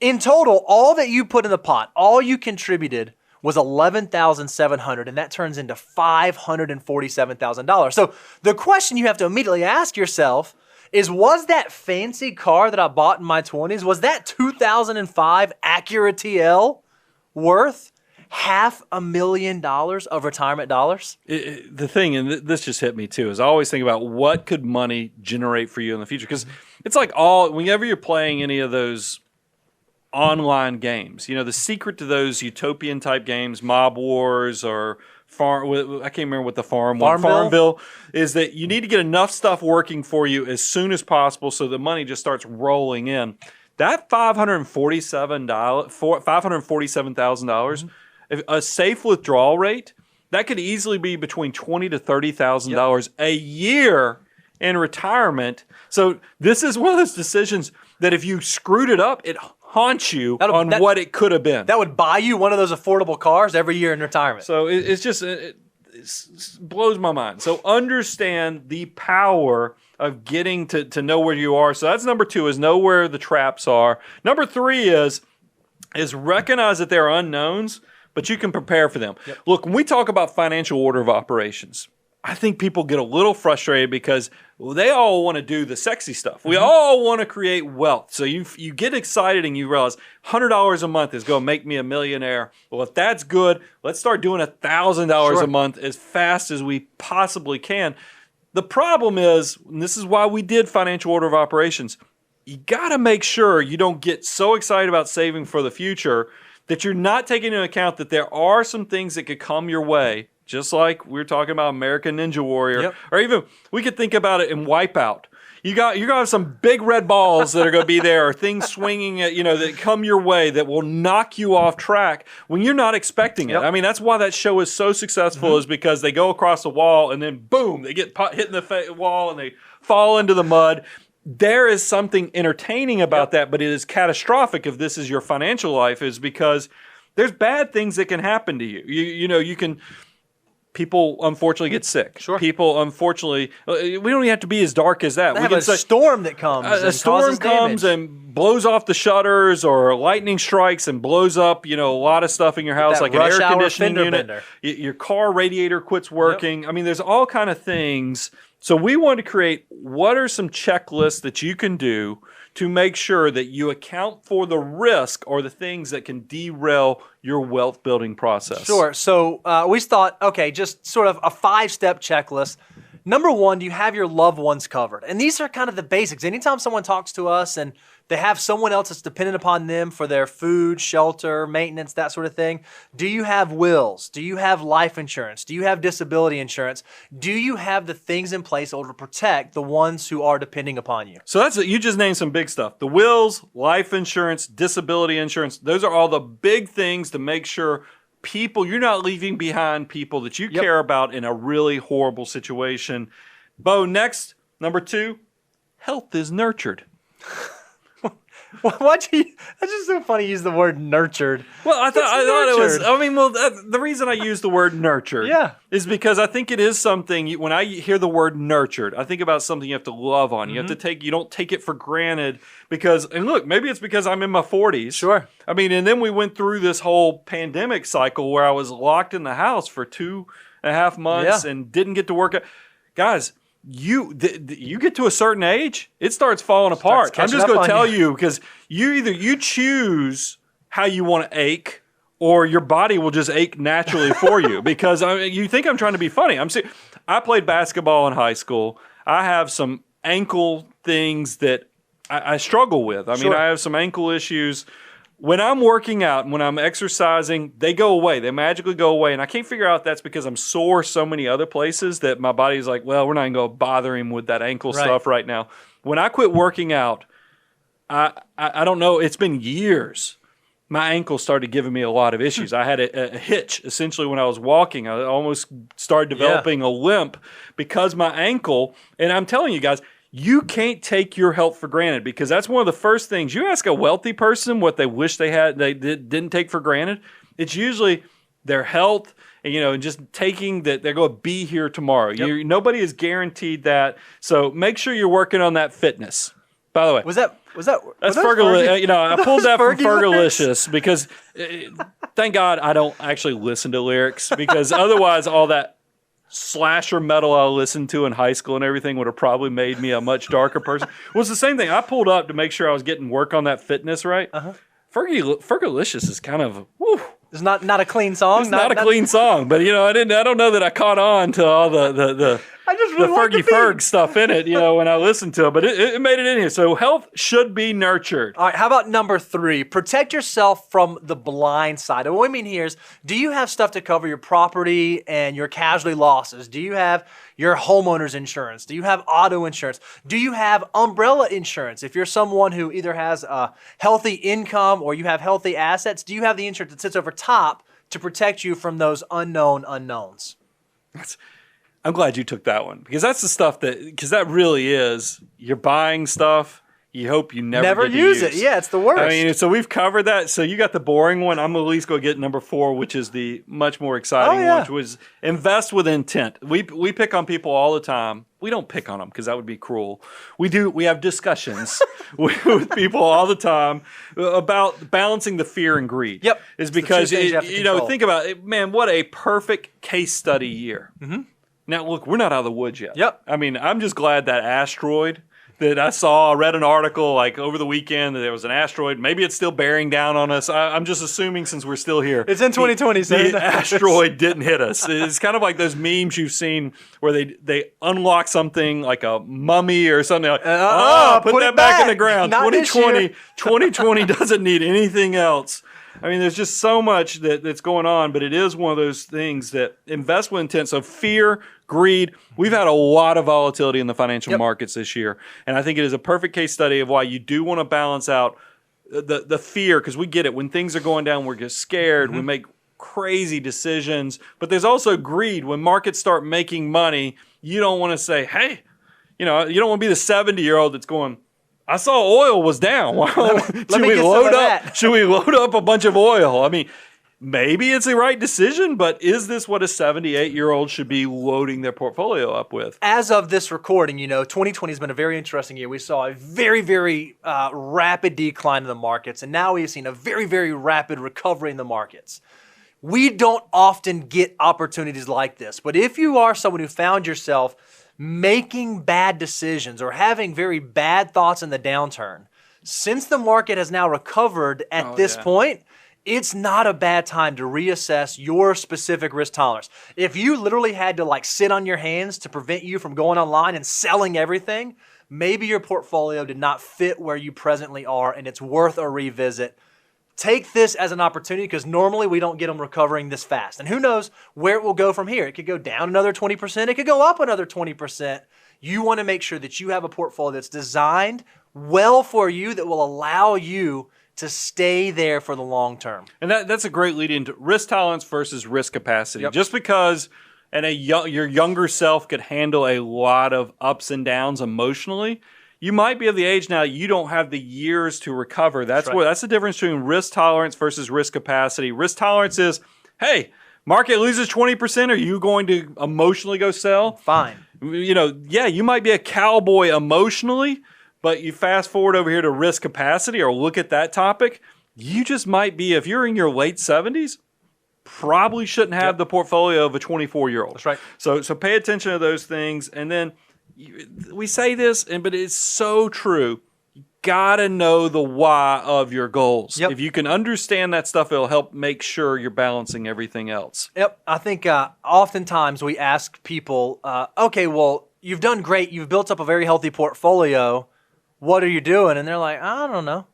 In total, all that you put in the pot, all you contributed was $11,700, and that turns into $547,000. So the question you have to immediately ask yourself is, was that fancy car that I bought in my 20s, was that 2005 Acura TL worth $500,000 of retirement dollars? The thing, and this just hit me too, is I always think about what could money generate for you in the future. Because it's like whenever you're playing any of those online games, the secret to those utopian type games, Mob Wars or I can't remember what the Farmville is, that you need to get enough stuff working for you as soon as possible so the money just starts rolling in. That $547,000, a safe withdrawal rate, that could easily be between $20,000 to $30,000 a year in retirement. So this is one of those decisions that if you screwed it up, it haunts you on what it could have been. That would buy you one of those affordable cars every year in retirement. So it blows my mind. So understand the power of getting to know where you are. So that's number 2, is know where the traps are. Number 3 is recognize that there are unknowns, but you can prepare for them. Yep. Look, when we talk about financial order of operations, I think people get a little frustrated because they all want to do the sexy stuff. We all want to create wealth. So you get excited and you realize $100 a month is going to make me a millionaire. Well, if that's good, let's start doing $1,000 a month as fast as we possibly can. The problem is, and this is why we did financial order of operations, you got to make sure you don't get so excited about saving for the future that you're not taking into account that there are some things that could come your way. Just like we were talking about American Ninja Warrior, or even we could think about it in Wipeout. You're gonna have some big red balls that are gonna be there, or things swinging at, that come your way that will knock you off track when you're not expecting it. I mean, that's why that show is so successful, is because they go across the wall and then boom, they get hit in the wall and they fall into the mud. there is something entertaining about that, but it is catastrophic if this is your financial life, is because there's bad things that can happen to you. You can. People unfortunately get sick. Sure. People unfortunately, we don't even have to be as dark as that. They We have can a say storm that comes. a and storm causes comes damage. and blows off the shutters, or lightning strikes and blows up, a lot of stuff in your house, that like an rush air hour conditioning fender unit. bender. Your car radiator quits working. I mean, there's all kind of things. So we wanted to create, what are some checklists that you can do to make sure that you account for the risk or the things that can derail your wealth building process. Sure. So we thought, okay, just sort of a 5-step checklist. Number one, do you have your loved ones covered? And these are kind of the basics. Anytime someone talks to us and they have someone else that's dependent upon them for their food, shelter, maintenance, that sort of thing, do you have wills? Do you have life insurance? Do you have disability insurance? Do you have the things in place in order to protect the ones who are depending upon you? So you just named some big stuff. The wills, life insurance, disability insurance, those are all the big things to make sure you're not leaving behind people that you care about in a really horrible situation. Bo, next, number 2, health is nurtured. That's just so funny to use the word nurtured. Well, I thought it was. Nurtured. The reason I use the word nurtured, is because I think it is something. When I hear the word nurtured, I think about something you have to love on. You have to take. You don't take it for granted because. And look, maybe it's because I'm in my 40s. Sure. I mean, and then we went through this whole pandemic cycle where I was locked in the house for 2.5 months and didn't get to work. Guys. You get to a certain age, it starts falling apart. I'm just going to tell you, because you choose how you want to ache, or your body will just ache naturally for you. Because you think I'm trying to be funny. I played basketball in high school. I have some ankle things that I struggle with. I mean, I have some ankle issues. When I'm working out and when I'm exercising, they go away. They magically go away. And I can't figure out if that's because I'm sore so many other places that my body's like, well, we're not going to bother him with that ankle stuff right now. When I quit working out, I don't know, it's been years. My ankle started giving me a lot of issues. I had a hitch, essentially, when I was walking. I almost started developing a limp because my ankle, and I'm telling you guys, you can't take your health for granted, because that's one of the first things. You ask a wealthy person what they wish they had, they didn't take for granted. It's usually their health, and just taking that they're going to be here tomorrow. Nobody is guaranteed that. So make sure you're working on that fitness. By the way, was that that's Fergalicious. I pulled that from Fergalicious because thank God I don't actually listen to lyrics, because otherwise all that slasher metal I listened to in high school and everything would have probably made me a much darker person. Well, it's the same thing. I pulled up to make sure I was getting work on that fitness right. Fergalicious is kind of it's not a clean song. It's not a clean song, but I don't know that I caught on to all the I just really Fergie Ferg stuff in it, when I listened to it, but it made it in here. So health should be nurtured. All right, how about number 3? Protect yourself from the blind side. And what I mean here is, do you have stuff to cover your property and your casualty losses? Do you have your homeowner's insurance? Do you have auto insurance? Do you have umbrella insurance? If you're someone who either has a healthy income or you have healthy assets, do you have the insurance that sits over top to protect you from those unknown unknowns? I'm glad you took that one, because that's the stuff because that really is, you're buying stuff you hope you never get use to it. Yeah, it's the worst. I mean, so we've covered that. So you got the boring one. I'm at least going to get number 4, which is the much more exciting one, which was invest with intent. We pick on people all the time. We don't pick on them because that would be cruel. We have discussions with people all the time about balancing the fear and greed. Yep. Is because, think about it, man, what a perfect case study year. Mm-hmm. Now, look, we're not out of the woods yet. Yep. I mean, I'm just glad that asteroid that I read an article like over the weekend that there was an asteroid. Maybe it's still bearing down on us. I'm just assuming since we're still here. It's in 2020, so the asteroid didn't hit us. It's kind of like those memes you've seen where they unlock something like a mummy or something. Like, put that back in the ground. 2020 doesn't need anything else. I mean, there's just so much that's going on, but it is one of those things that invest with intent. So fear, greed. We've had a lot of volatility in the financial markets this year, and I think it is a perfect case study of why you do want to balance out the fear, because we get it. When things are going down, we're just scared. Mm-hmm. We make crazy decisions, but there's also greed. When markets start making money, you don't want to say, hey, You know, you don't want to be the 70-year-old that's going, I saw oil was down. Let me get some of that. Should we load up a bunch of oil? I mean, maybe it's the right decision, but is this what a 78-year-old should be loading their portfolio up with? As of this recording, 2020 has been a very interesting year. We saw a very, very rapid decline in the markets, and now we've seen a very, very rapid recovery in the markets. We don't often get opportunities like this, but if you are someone who found yourself making bad decisions or having very bad thoughts in the downturn, since the market has now recovered at this point, it's not a bad time to reassess your specific risk tolerance. If you literally had to sit on your hands to prevent you from going online and selling everything, maybe your portfolio did not fit where you presently are and it's worth a revisit. Take this as an opportunity because normally we don't get them recovering this fast. And who knows where it will go from here. It could go down another 20%. It could go up another 20%. You want to make sure that you have a portfolio that's designed well for you that will allow you to stay there for the long term. And that's a great lead into risk tolerance versus risk capacity. Just because your younger self could handle a lot of ups and downs emotionally, you might be of the age now you don't have the years to recover. That's the difference between risk tolerance versus risk capacity. Risk tolerance is, hey, market loses 20%. Are you going to emotionally go sell? Fine. You might be a cowboy emotionally, but you fast forward over here to risk capacity or look at that topic, you just might be, if you're in your late 70s, probably shouldn't have the portfolio of a 24-year-old. That's right. So pay attention to those things. And then we say this, but it's so true. You got to know the why of your goals. If you can understand that stuff, it'll help make sure you're balancing everything else. I think oftentimes we ask people, okay, well, you've done great. You've built up a very healthy portfolio. What are you doing? And they're like, I don't know.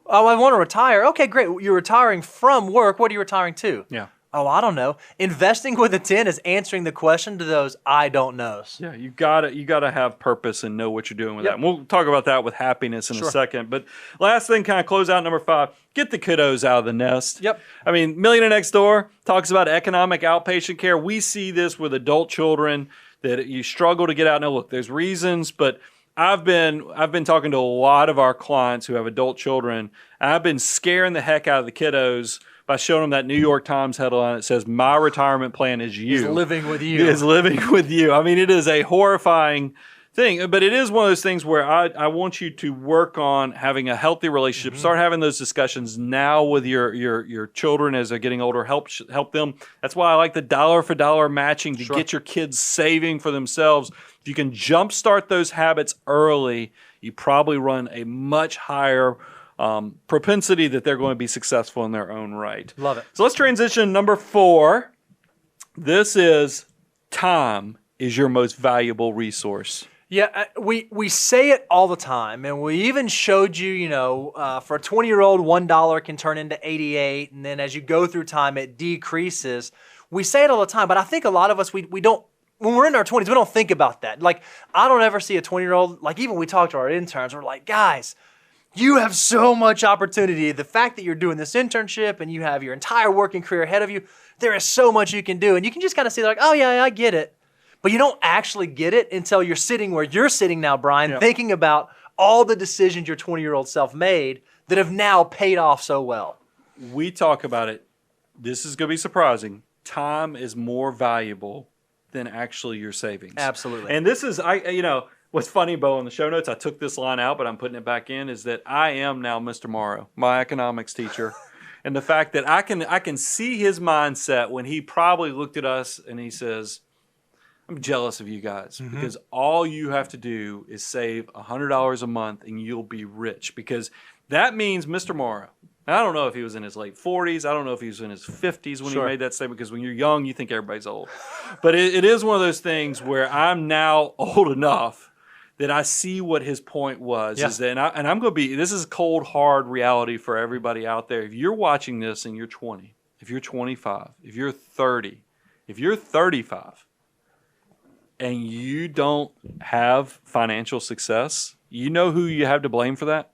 Oh, I want to retire. Okay, great. You're retiring from work. What are you retiring to? Yeah. Oh, I don't know. Investing with a 10 is answering the question to those I don't knows. Yeah, you gotta have purpose and know what you're doing with that. And we'll talk about that with happiness in a second. But last thing, kind of close out number 5, get the kiddos out of the nest. I mean, Millionaire Next Door talks about economic outpatient care. We see this with adult children that you struggle to get out. Now, look, there's reasons, but I've been talking to a lot of our clients who have adult children, and I've been scaring the heck out of the kiddos by showing them that New York Times headline that says, "My retirement plan is you." Is living with you. Is living with you. I mean, it is a horrifying thing, but it is one of those things where I want you to work on having a healthy relationship. Start having those discussions now with your children as they're getting older. Help them. That's why I like the dollar for dollar matching to get your kids saving for themselves. If you can jumpstart those habits early, you probably run a much higher propensity that they're going to be successful in their own right. Love it. So let's transition number 4. This is time is your most valuable resource. Yeah, we say it all the time, and we even showed you, for a 20-year-old, $1 can turn into 88, and then as you go through time, it decreases. We say it all the time, but I think a lot of us, we don't, when we're in our 20s, we don't think about that. Like, I don't ever see a 20-year-old, like even we talk to our interns, we're like, guys, you have so much opportunity. The fact that you're doing this internship and you have your entire working career ahead of you, there is so much you can do. And you can just kind of see like, oh yeah, I get it. But you don't actually get it until you're sitting where you're sitting now, Brian, thinking about all the decisions your 20-year-old self made that have now paid off so well. We talk about it. This is going to be surprising. Time is more valuable than actually your savings. Absolutely. And this is, what's funny, Bo, in the show notes, I took this line out, but I'm putting it back in, is that I am now Mr. Morrow, my economics teacher. And the fact that I can see his mindset when he probably looked at us and he says, I'm jealous of you guys because all you have to do is save $100 a month and you'll be rich, because that means Mr. Morrow. I don't know if he was in his late 40s. I don't know if he was in his 50s when he made that statement, because when you're young, you think everybody's old. But it is one of those things where I'm now old enough that I see what his point was. Is that, and I'm going to be, this is cold, hard reality for everybody out there. If you're watching this and you're 20, if you're 25, if you're 30, if you're 35, and you don't have financial success, you know who you have to blame for that?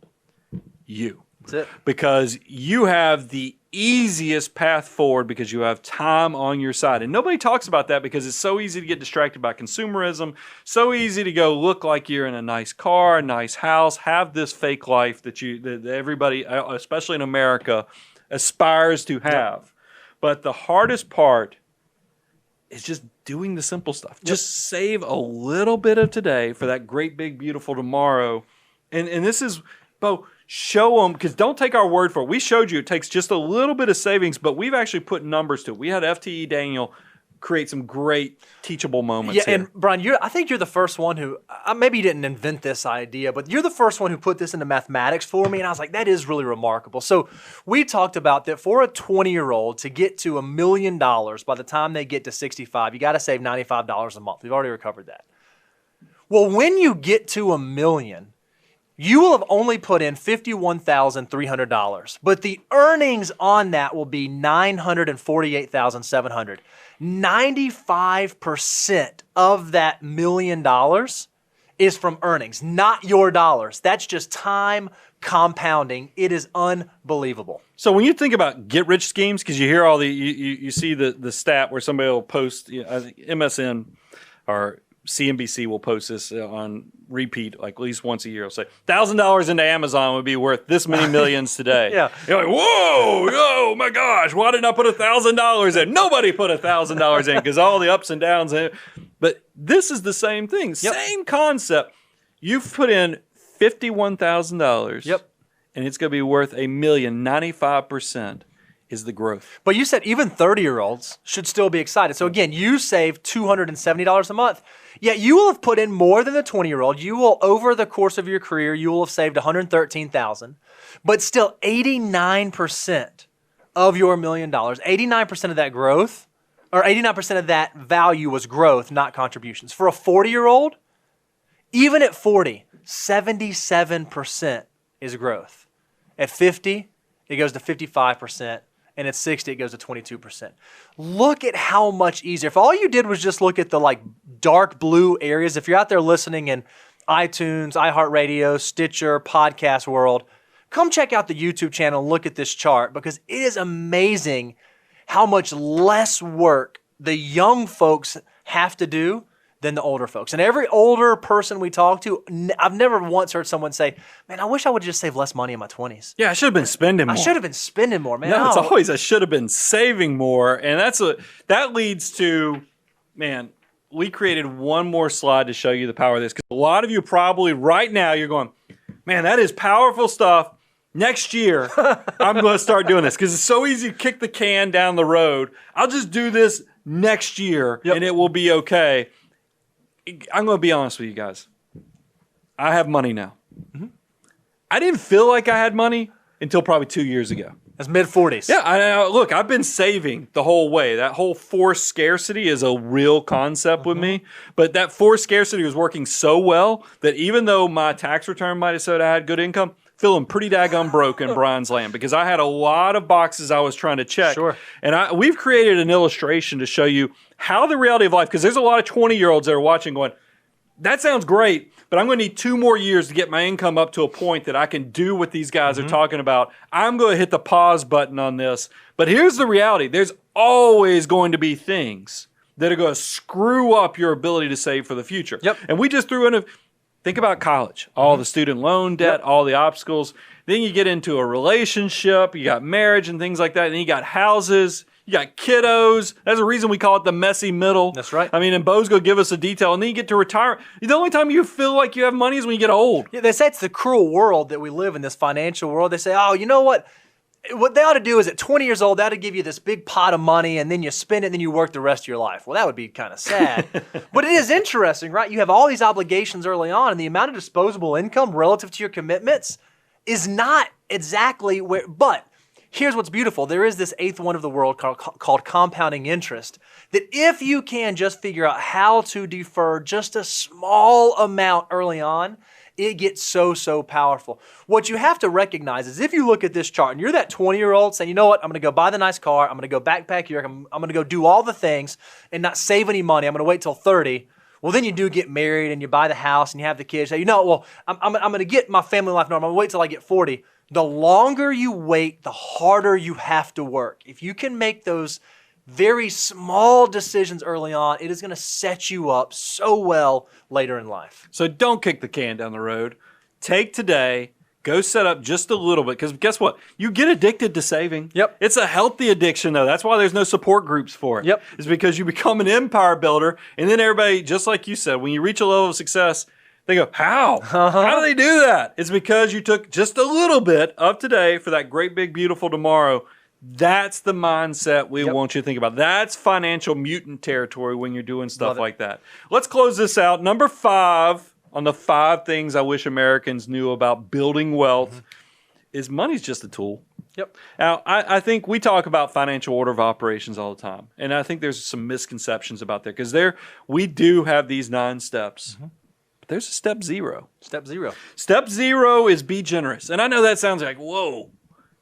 You. That's it. Because you have the easiest path forward because you have time on your side. And nobody talks about that because it's so easy to get distracted by consumerism, so easy to go look like you're in a nice car, a nice house, have this fake life that everybody, especially in America, aspires to have. But the hardest part is just doing the simple stuff. Just save a little bit of today for that great, big, beautiful tomorrow. And this is, Bo, show them, because don't take our word for it. We showed you it takes just a little bit of savings, but we've actually put numbers to it. We had FTE Daniel create some great teachable moments here. And Brian, I think you're the first one who, maybe you didn't invent this idea, but you're the first one who put this into mathematics for me, and I was like, that is really remarkable. So we talked about that for a 20-year-old to get to $1 million by the time they get to 65, you got to save $95 a month. We've already recovered that. Well, when you get to $1 million, you will have only put in $51,300, but the earnings on that will be $948,700. 95% of that $1 million is from earnings, not your dollars. That's just time compounding. It is unbelievable. So when you think about get-rich schemes, because you hear all you see the stat where somebody will post, I think MSN or CNBC will post this on repeat like at least once a year. It'll say $1,000 into Amazon would be worth this many millions today. Yeah. You're like, whoa, oh my gosh, why didn't I put $1,000 in? Nobody put $1,000 in because all the ups and downs. But this is the same thing, same concept. You've put in $51,000. Yep. And it's going to be worth $1 million. 95% is the growth. But you said even 30-year-olds should still be excited. So again, you save $270 a month. Yet you will have put in more than the 20-year-old. You will, over the course of your career, you will have saved $113,000. But still, 89% of your $1 million, 89% of that growth, or 89% of that value was growth, not contributions. For a 40-year-old, even at 40, 77% is growth. At 50, it goes to 55%. And at 60, it goes to 22%. Look at how much easier. If all you did was just look at the dark blue areas, if you're out there listening in iTunes, iHeartRadio, Stitcher, podcast world, come check out the YouTube channel and look at this chart because it is amazing how much less work the young folks have to do than the older folks. And every older person we talk to, I've never once heard someone say, man, I wish I would have just saved less money in my 20s. Yeah, I should have been spending more. I should have been spending more, man. No, it's always I should have been saving more. And that leads to, man, we created one more slide to show you the power of this. Because a lot of you probably right now, you're going, man, that is powerful stuff. Next year, I'm going to start doing this. Because it's so easy to kick the can down the road. I'll just do this next year and it will be okay. I'm going to be honest with you guys. I have money now. Mm-hmm. I didn't feel like I had money until probably 2 years ago. That's mid-40s. Yeah, look, I've been saving the whole way. That whole forced scarcity is a real concept with me. But that forced scarcity was working so well that even though my tax return might have said I had good income, feeling pretty daggone broke in Brian's land because I had a lot of boxes I was trying to check. Sure. And we've created an illustration to show you how the reality of life, because there's a lot of 20-year-olds that are watching going, that sounds great, but I'm going to need 2 more years to get my income up to a point that I can do what these guys are talking about. I'm going to hit the pause button on this. But here's the reality. There's always going to be things that are going to screw up your ability to save for the future. Yep. And we just threw in think about college, all the student loan debt, all the obstacles. Then you get into a relationship, you got marriage and things like that. And then you got houses, you got kiddos. That's the reason we call it the messy middle. That's right. I mean, and Bo's going to give us a detail. And then you get to retire. The only time you feel like you have money is when you get old. Yeah, they say it's the cruel world that we live in, this financial world. They say, oh, you know what? What they ought to do is at 20 years old, they ought to give you this big pot of money and then you spend it and then you work the rest of your life. Well, that would be kind of sad. But it is interesting, right? You have all these obligations early on and the amount of disposable income relative to your commitments is not exactly where, but here's what's beautiful. There is this eighth one of the world called compounding interest that if you can just figure out how to defer just a small amount early on, it gets so powerful. What you have to recognize is if you look at this chart and you're that 20-year-old saying, you know what, I'm going to go buy the nice car, I'm going to go backpack Europe, I'm going to go do all the things and not save any money, I'm going to wait till 30. Well, then you do get married and you buy the house and you have the kids. So, well, I'm going to get my family life normal. I'm going to wait till I get 40. The longer you wait, the harder you have to work. If you can make those very small decisions early on, it is going to set you up so well later in life. So don't kick the can down the road. Take today, go set up just a little bit, because guess what? You get addicted to saving. Yep. It's a healthy addiction, though. That's why there's no support groups for it. Yep. It's because you become an empire builder, and then everybody, just like you said, when you reach a level of success, they go, how? How do they do that? It's because you took just a little bit of today for that great, big, beautiful tomorrow. That's the mindset we want you to think about. That's financial mutant territory when you're doing stuff like that. Let's close this out. Number 5 on the 5 things I wish Americans knew about building wealth is money's just a tool. Yep. Now, I think we talk about financial order of operations all the time, and I think there's some misconceptions about there, because we do have these 9 steps. But there's a step 0. Step 0. Step 0 is be generous. And I know that sounds like, whoa,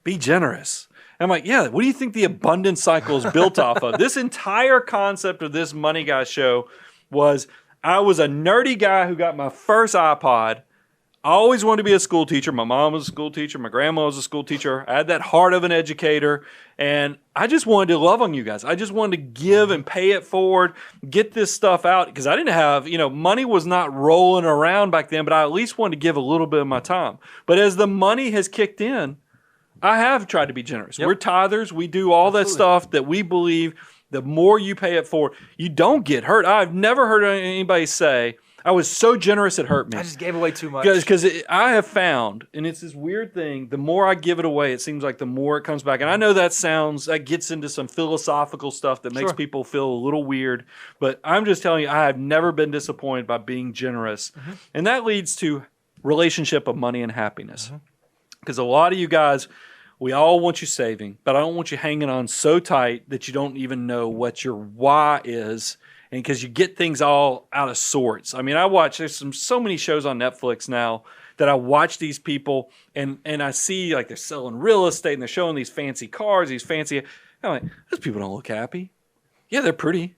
be generous. And I'm like, yeah, what do you think the abundance cycle is built off of? This entire concept of this Money Guy show was, I was a nerdy guy who got my first iPod. I always wanted to be a school teacher. My mom was a school teacher. My grandma was a school teacher. I had that heart of an educator. And I just wanted to love on you guys. I just wanted to give and pay it forward, get this stuff out. Because I didn't have, money was not rolling around back then, but I at least wanted to give a little bit of my time. But as the money has kicked in, I have tried to be generous. We're tithers. We do all that stuff that we believe the more you pay it forward, you don't get hurt. I've never heard anybody say, I was so generous it hurt me. I just gave away too much. Because I have found, and it's this weird thing, the more I give it away, it seems like the more it comes back. And I know that gets into some philosophical stuff that makes people feel a little weird. But I'm just telling you, I have never been disappointed by being generous. And that leads to relationship of money and happiness. Because a lot of you guys, we all want you saving, but I don't want you hanging on so tight that you don't even know what your why is. And because you get things all out of sorts. I mean, there's so many shows on Netflix now that I watch these people and I see like they're selling real estate and they're showing these fancy cars, I'm like, those people don't look happy. Yeah, they're pretty.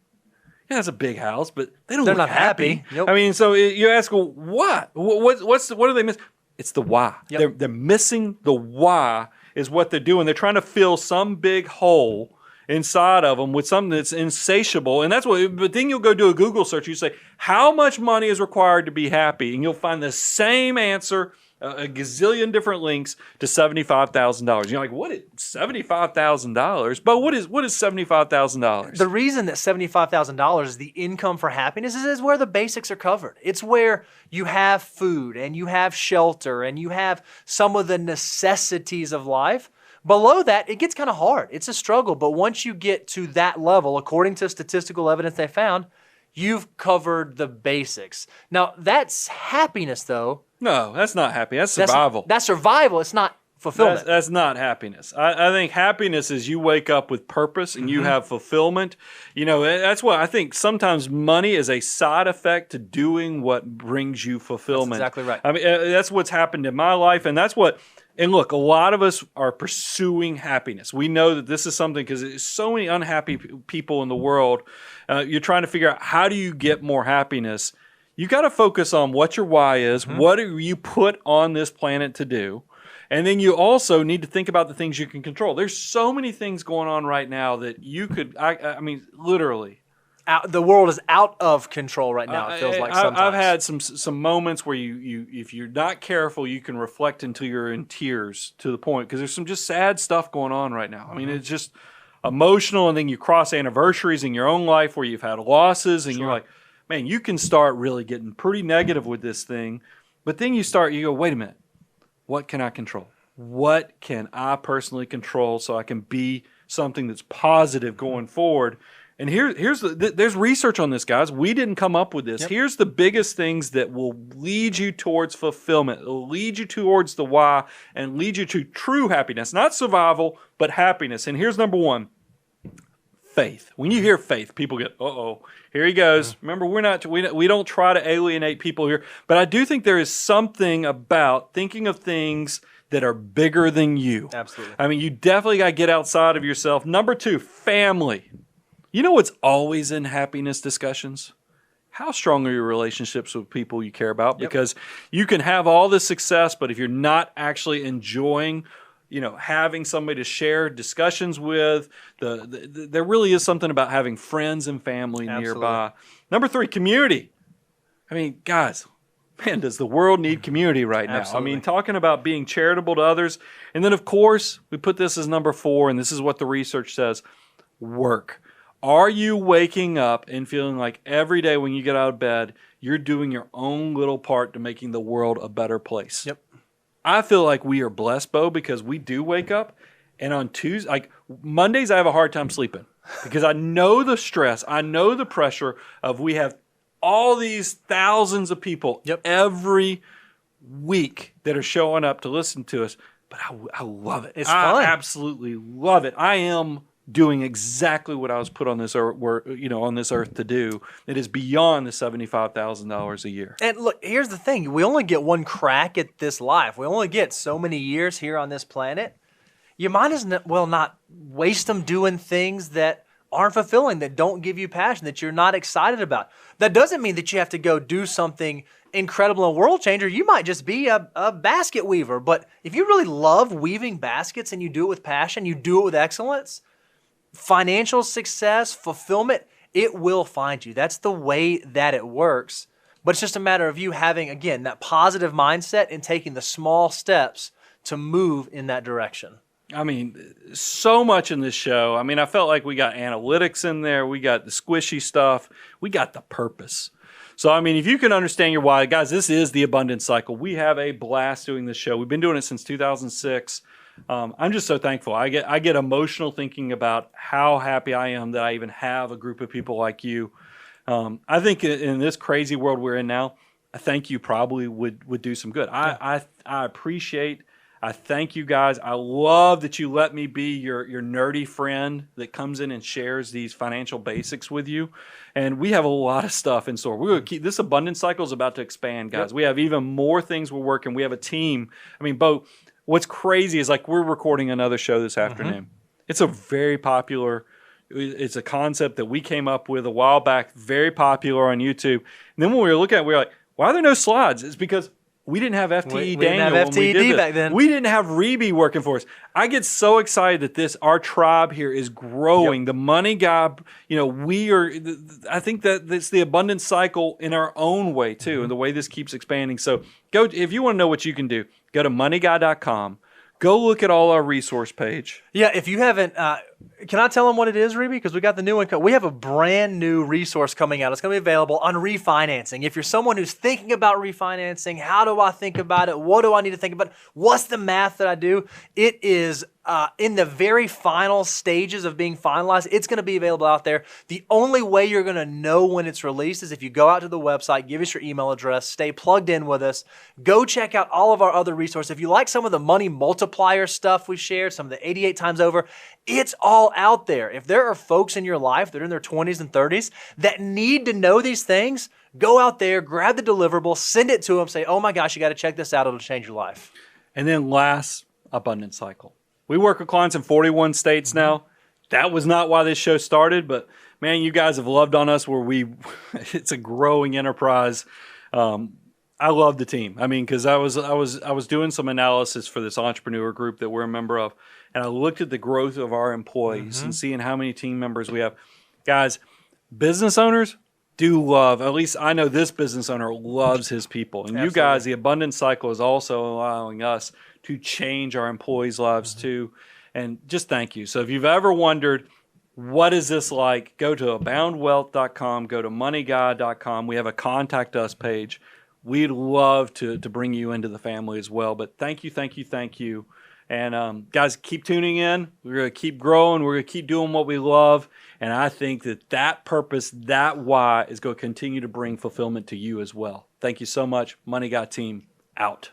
Yeah, it's a big house, but they're not look happy. Yep. I mean, so you ask, well, what? What do they miss? It's the why. Yep. They're missing the why is what they're doing. They're trying to fill some big hole inside of them with something that's insatiable. And but then you'll go do a Google search. You say, how much money is required to be happy? And you'll find the same answer, a gazillion different links to $75,000. You're like, what is $75,000? But what is $75,000? The reason that $75,000 is the income for happiness is where the basics are covered. It's where you have food and you have shelter and you have some of the necessities of life. Below that, it gets kind of hard. It's a struggle. But once you get to that level, according to statistical evidence they found, you've covered the basics. Now, that's happiness, though. No, that's not happy. That's survival. That's survival. It's not fulfillment. That's not happiness. I think happiness is you wake up with purpose and you have fulfillment. That's what I think. Sometimes money is a side effect to doing what brings you fulfillment. That's exactly right. I mean, that's what's happened in my life, and that's what. And look, a lot of us are pursuing happiness. We know that this is something because there's so many unhappy people in the world. You're trying to figure out how do you get more happiness. You got to focus on what your why is. What are you put on this planet to do? And then you also need to think about the things you can control. There's so many things going on right now that you could, I mean, literally. The world is out of control right now, it feels like sometimes. I've had some moments where you if you're not careful, you can reflect until you're in tears to the point, because there's some just sad stuff going on right now. I mean, it's just emotional, and then you cross anniversaries in your own life where you've had losses, and you're like, man, you can start really getting pretty negative with this thing. But then you go, wait a minute, what can I control? What can I personally control so I can be something that's positive going forward? And there's research on this, guys. We didn't come up with this. Yep. Here's the biggest things that will lead you towards fulfillment. It will lead you towards the why and lead you to true happiness. Not survival, but happiness. And here's number 1. Faith. When you hear faith, people get, here he goes. Remember, we don't try to alienate people here. But I do think there is something about thinking of things that are bigger than you. Absolutely. I mean, you definitely got to get outside of yourself. Number 2, family. You know what's always in happiness discussions? how strong are your relationships with people you care about? Because you can have all this success, but if you're not actually enjoying, having somebody to share discussions with, there really is something about having friends and family nearby. Number 3, community. I mean, guys, man, does the world need community right now? Absolutely. I mean, talking about being charitable to others. And then, of course, we put this as number 4, and this is what the research says, work. Are you waking up and feeling like every day when you get out of bed, you're doing your own little part to making the world a better place? Yep. I feel like we are blessed, Bo, because we do wake up, and on Tuesday, like Mondays, I have a hard time sleeping because I know the stress, I know the pressure of we have all these thousands of people every week that are showing up to listen to us, but I love it. It's fun. I absolutely love it. I am doing exactly what I was put on this earth, on this earth to do. It is beyond the $75,000 a year. And look, here's the thing. We only get one crack at this life. We only get so many years here on this planet. You might as well not waste them doing things that aren't fulfilling, that don't give you passion, that you're not excited about. That doesn't mean that you have to go do something incredible and world changer. You might just be a basket weaver. But if you really love weaving baskets and you do it with passion, you do it with excellence, financial success, fulfillment, it will find you. That's the way that it works. But it's just a matter of you having, again, that positive mindset and taking the small steps to move in that direction. I mean, so much in this show. I mean, I felt like we got analytics in there. We got the squishy stuff. We got the purpose. So, I mean, if you can understand your why, guys, this is the abundance cycle. We have a blast doing this show. We've been doing it since 2006. I'm just so thankful. I get emotional thinking about how happy I am that I even have a group of people like you. I think in this crazy world we're in now, I think you probably would do some good. I appreciate. I thank you guys. I love that you let me be your nerdy friend that comes in and shares these financial basics with you. And we have a lot of stuff in store. We're going to keep this abundance cycle is about to expand, guys. We have even more things we're working. We have a team. I mean, Bo, what's crazy is like we're recording another show this afternoon. It's a very popular, it's a concept that we came up with a while back, very popular on YouTube. And then when we were looking at it, we were like, why are there no slides? It's because we didn't have FTE we Daniel didn't have when we FTED did this. back then. We didn't have Reby working for us. I get so excited that our tribe here is growing. The money guy, we are. I think that it's the abundance cycle in our own way too, and the way this keeps expanding. So go if you want to know what you can do, go to moneyguy.com. Go look at all our resource page. Yeah, if you haven't, can I tell them what it is, Reby? Because we got the new one. We have a brand new resource coming out. It's going to be available on refinancing. If you're someone who's thinking about refinancing, how do I think about it? What do I need to think about? What's the math that I do? It is in the very final stages of being finalized. It's going to be available out there. The only way you're going to know when it's released is if you go out to the website, give us your email address, stay plugged in with us, go check out all of our other resources. If you like some of the money multiplier stuff we shared, some of the 88 times over, it's all out there. If there are folks in your life that are in their 20s and 30s that need to know these things, go out there, grab the deliverable, send it to them, say, oh my gosh, you got to check this out. It'll change your life. And then last, abundance cycle. We work with clients in 41 states now. That was not why this show started, but man, you guys have loved on us it's a growing enterprise. I love the team. I mean, because I was doing some analysis for this entrepreneur group that we're a member of, and I looked at the growth of our employees and seeing how many team members we have. Guys, business owners do love, at least I know this business owner loves his people. And Absolutely. You guys, the abundance cycle is also allowing us to change our employees' lives too. And just thank you. So if you've ever wondered, what is this like? Go to aboundwealth.com, go to moneyguy.com. We have a contact us page. We'd love to bring you into the family as well. But thank you. And guys, keep tuning in. We're going to keep growing. We're going to keep doing what we love. And I think that purpose, that why is going to continue to bring fulfillment to you as well. Thank you so much. Money Guy team out.